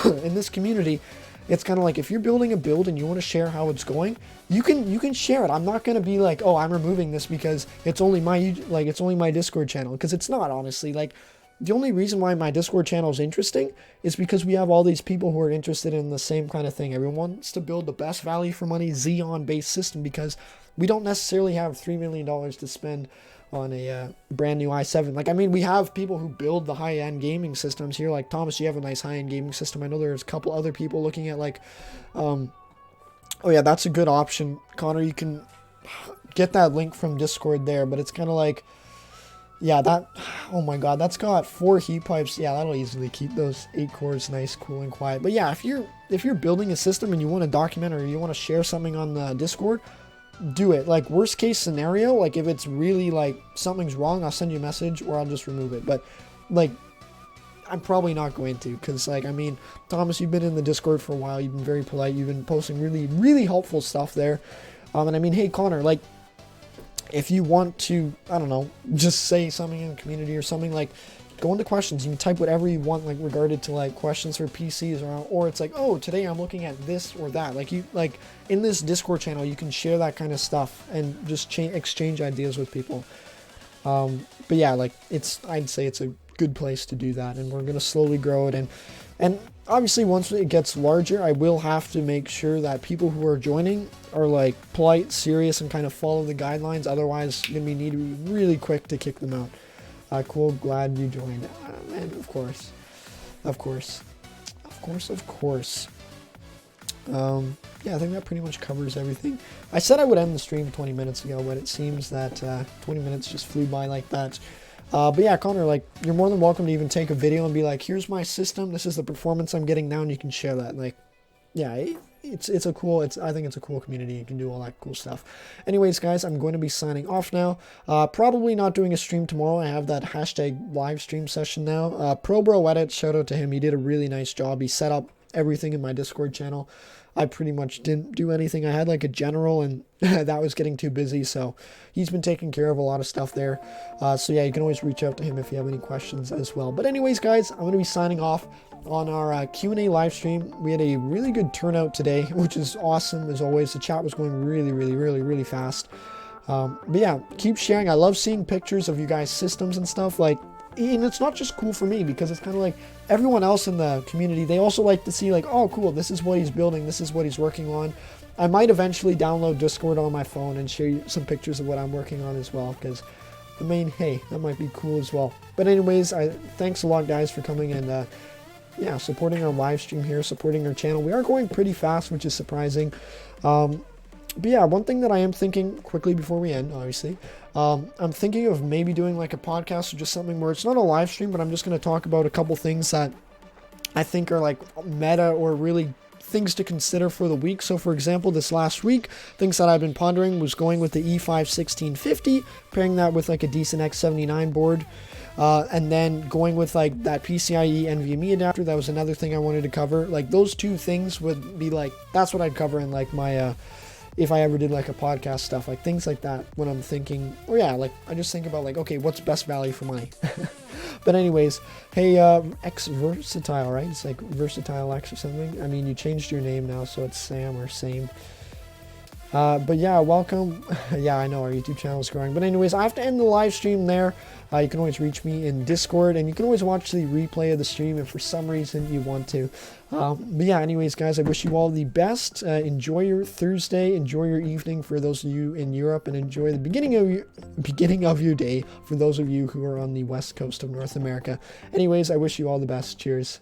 Speaker 1: in this community, it's kind of like, if you're building a build and you want to share how it's going, you can share it. I'm not going to be like, oh, I'm removing this because it's only my Discord channel, because it's not, honestly. Like, the only reason why my Discord channel is interesting is because we have all these people who are interested in the same kind of thing. Everyone wants to build the best value for money Xeon based system, because we don't necessarily have $3 million to spend on a brand new i7. Like, I mean, we have people who build the high-end gaming systems here. Like, Thomas, you have a nice high-end gaming system. I know there's a couple other people looking at, like, oh yeah, that's a good option. Connor, you can get that link from Discord there, but it's kind of like, yeah, that, oh my god, that's got 4 heat pipes. Yeah, that'll easily keep those 8 cores nice, cool, and quiet. But yeah, if you're building a system and you want to document or you want to share something on the Discord, do it. Like, worst case scenario, like if it's really like something's wrong, I'll send you a message or I'll just remove it. But like, I'm probably not going to, because like, I mean, Thomas, you've been in the Discord for a while, you've been very polite, you've been posting really, really helpful stuff there. And I mean, hey Connor, like, if you want to, I don't know, just say something in the community or something, like, go into questions. You can type whatever you want, like, regarded to, like, questions for PCs, or it's like, oh, today I'm looking at this or that. Like, you, like, in this Discord channel, you can share that kind of stuff and just exchange ideas with people. But yeah, like, I'd say it's a good place to do that, and we're going to slowly grow it. And obviously, once it gets larger, I will have to make sure that people who are joining are like polite, serious, and kind of follow the guidelines. Otherwise, we need to be really quick to kick them out. Cool, glad you joined. And of course. Yeah, I think that pretty much covers everything. I said I would end the stream 20 minutes ago, but it seems that 20 minutes just flew by like that. But yeah, Connor, like, you're more than welcome to even take a video and be like, here's my system, this is the performance I'm getting now, and you can share that. Like, yeah, it's a cool, I think it's a cool community. You can do all that cool stuff. Anyways, guys, I'm going to be signing off now. Probably not doing a stream tomorrow. I have that hashtag live stream session now. ProBro Edit, shout out to him. He did a really nice job. He set up everything in my Discord channel. I pretty much didn't do anything. I had like a general, and that was getting too busy, so he's been taking care of a lot of stuff there. So yeah, you can always reach out to him if you have any questions as well. But anyways, guys, I'm going to be signing off on our Q&A live stream. We had a really good turnout today, which is awesome as always. The chat was going really fast. But yeah, keep sharing. I love seeing pictures of you guys' systems and stuff. Like, and it's not just cool for me, because it's kind of like everyone else in the community, they also like to see like, oh cool, this is what he's building, this is what he's working on. I might eventually download Discord on my phone and share you some pictures of what I'm working on as well, because I mean, hey, that might be cool as well. But anyways, thanks a lot, guys, for coming and yeah, supporting our live stream here, supporting our channel. We are going pretty fast, which is surprising. But yeah, one thing that I am thinking quickly before we end, obviously, I'm thinking of maybe doing like a podcast or just something where it's not a live stream, but I'm just going to talk about a couple things that I think are like meta or really things to consider for the week. So for example, this last week, things that I've been pondering was going with the E5 1650, pairing that with like a decent X79 board, and then going with like that PCIe NVMe adapter. That was another thing I wanted to cover. Like, those two things would be like, that's what I'd cover in like my if I ever did like a podcast stuff, like things like that when I'm thinking, or yeah, like I just think about like, okay, what's best value for money? But anyways, hey, X Versatile, right? It's like Versatile X or something. I mean, you changed your name now, so it's Sam or Same. But yeah, welcome. Yeah, I know our YouTube channel is growing. But anyways, I have to end the live stream there. You can always reach me in Discord, and you can always watch the replay of the stream if for some reason you want to. But yeah, anyways, guys, I wish you all the best. Enjoy your Thursday. Enjoy your evening for those of you in Europe, and enjoy the beginning of your day for those of you who are on the west coast of North America. Anyways, I wish you all the best. Cheers.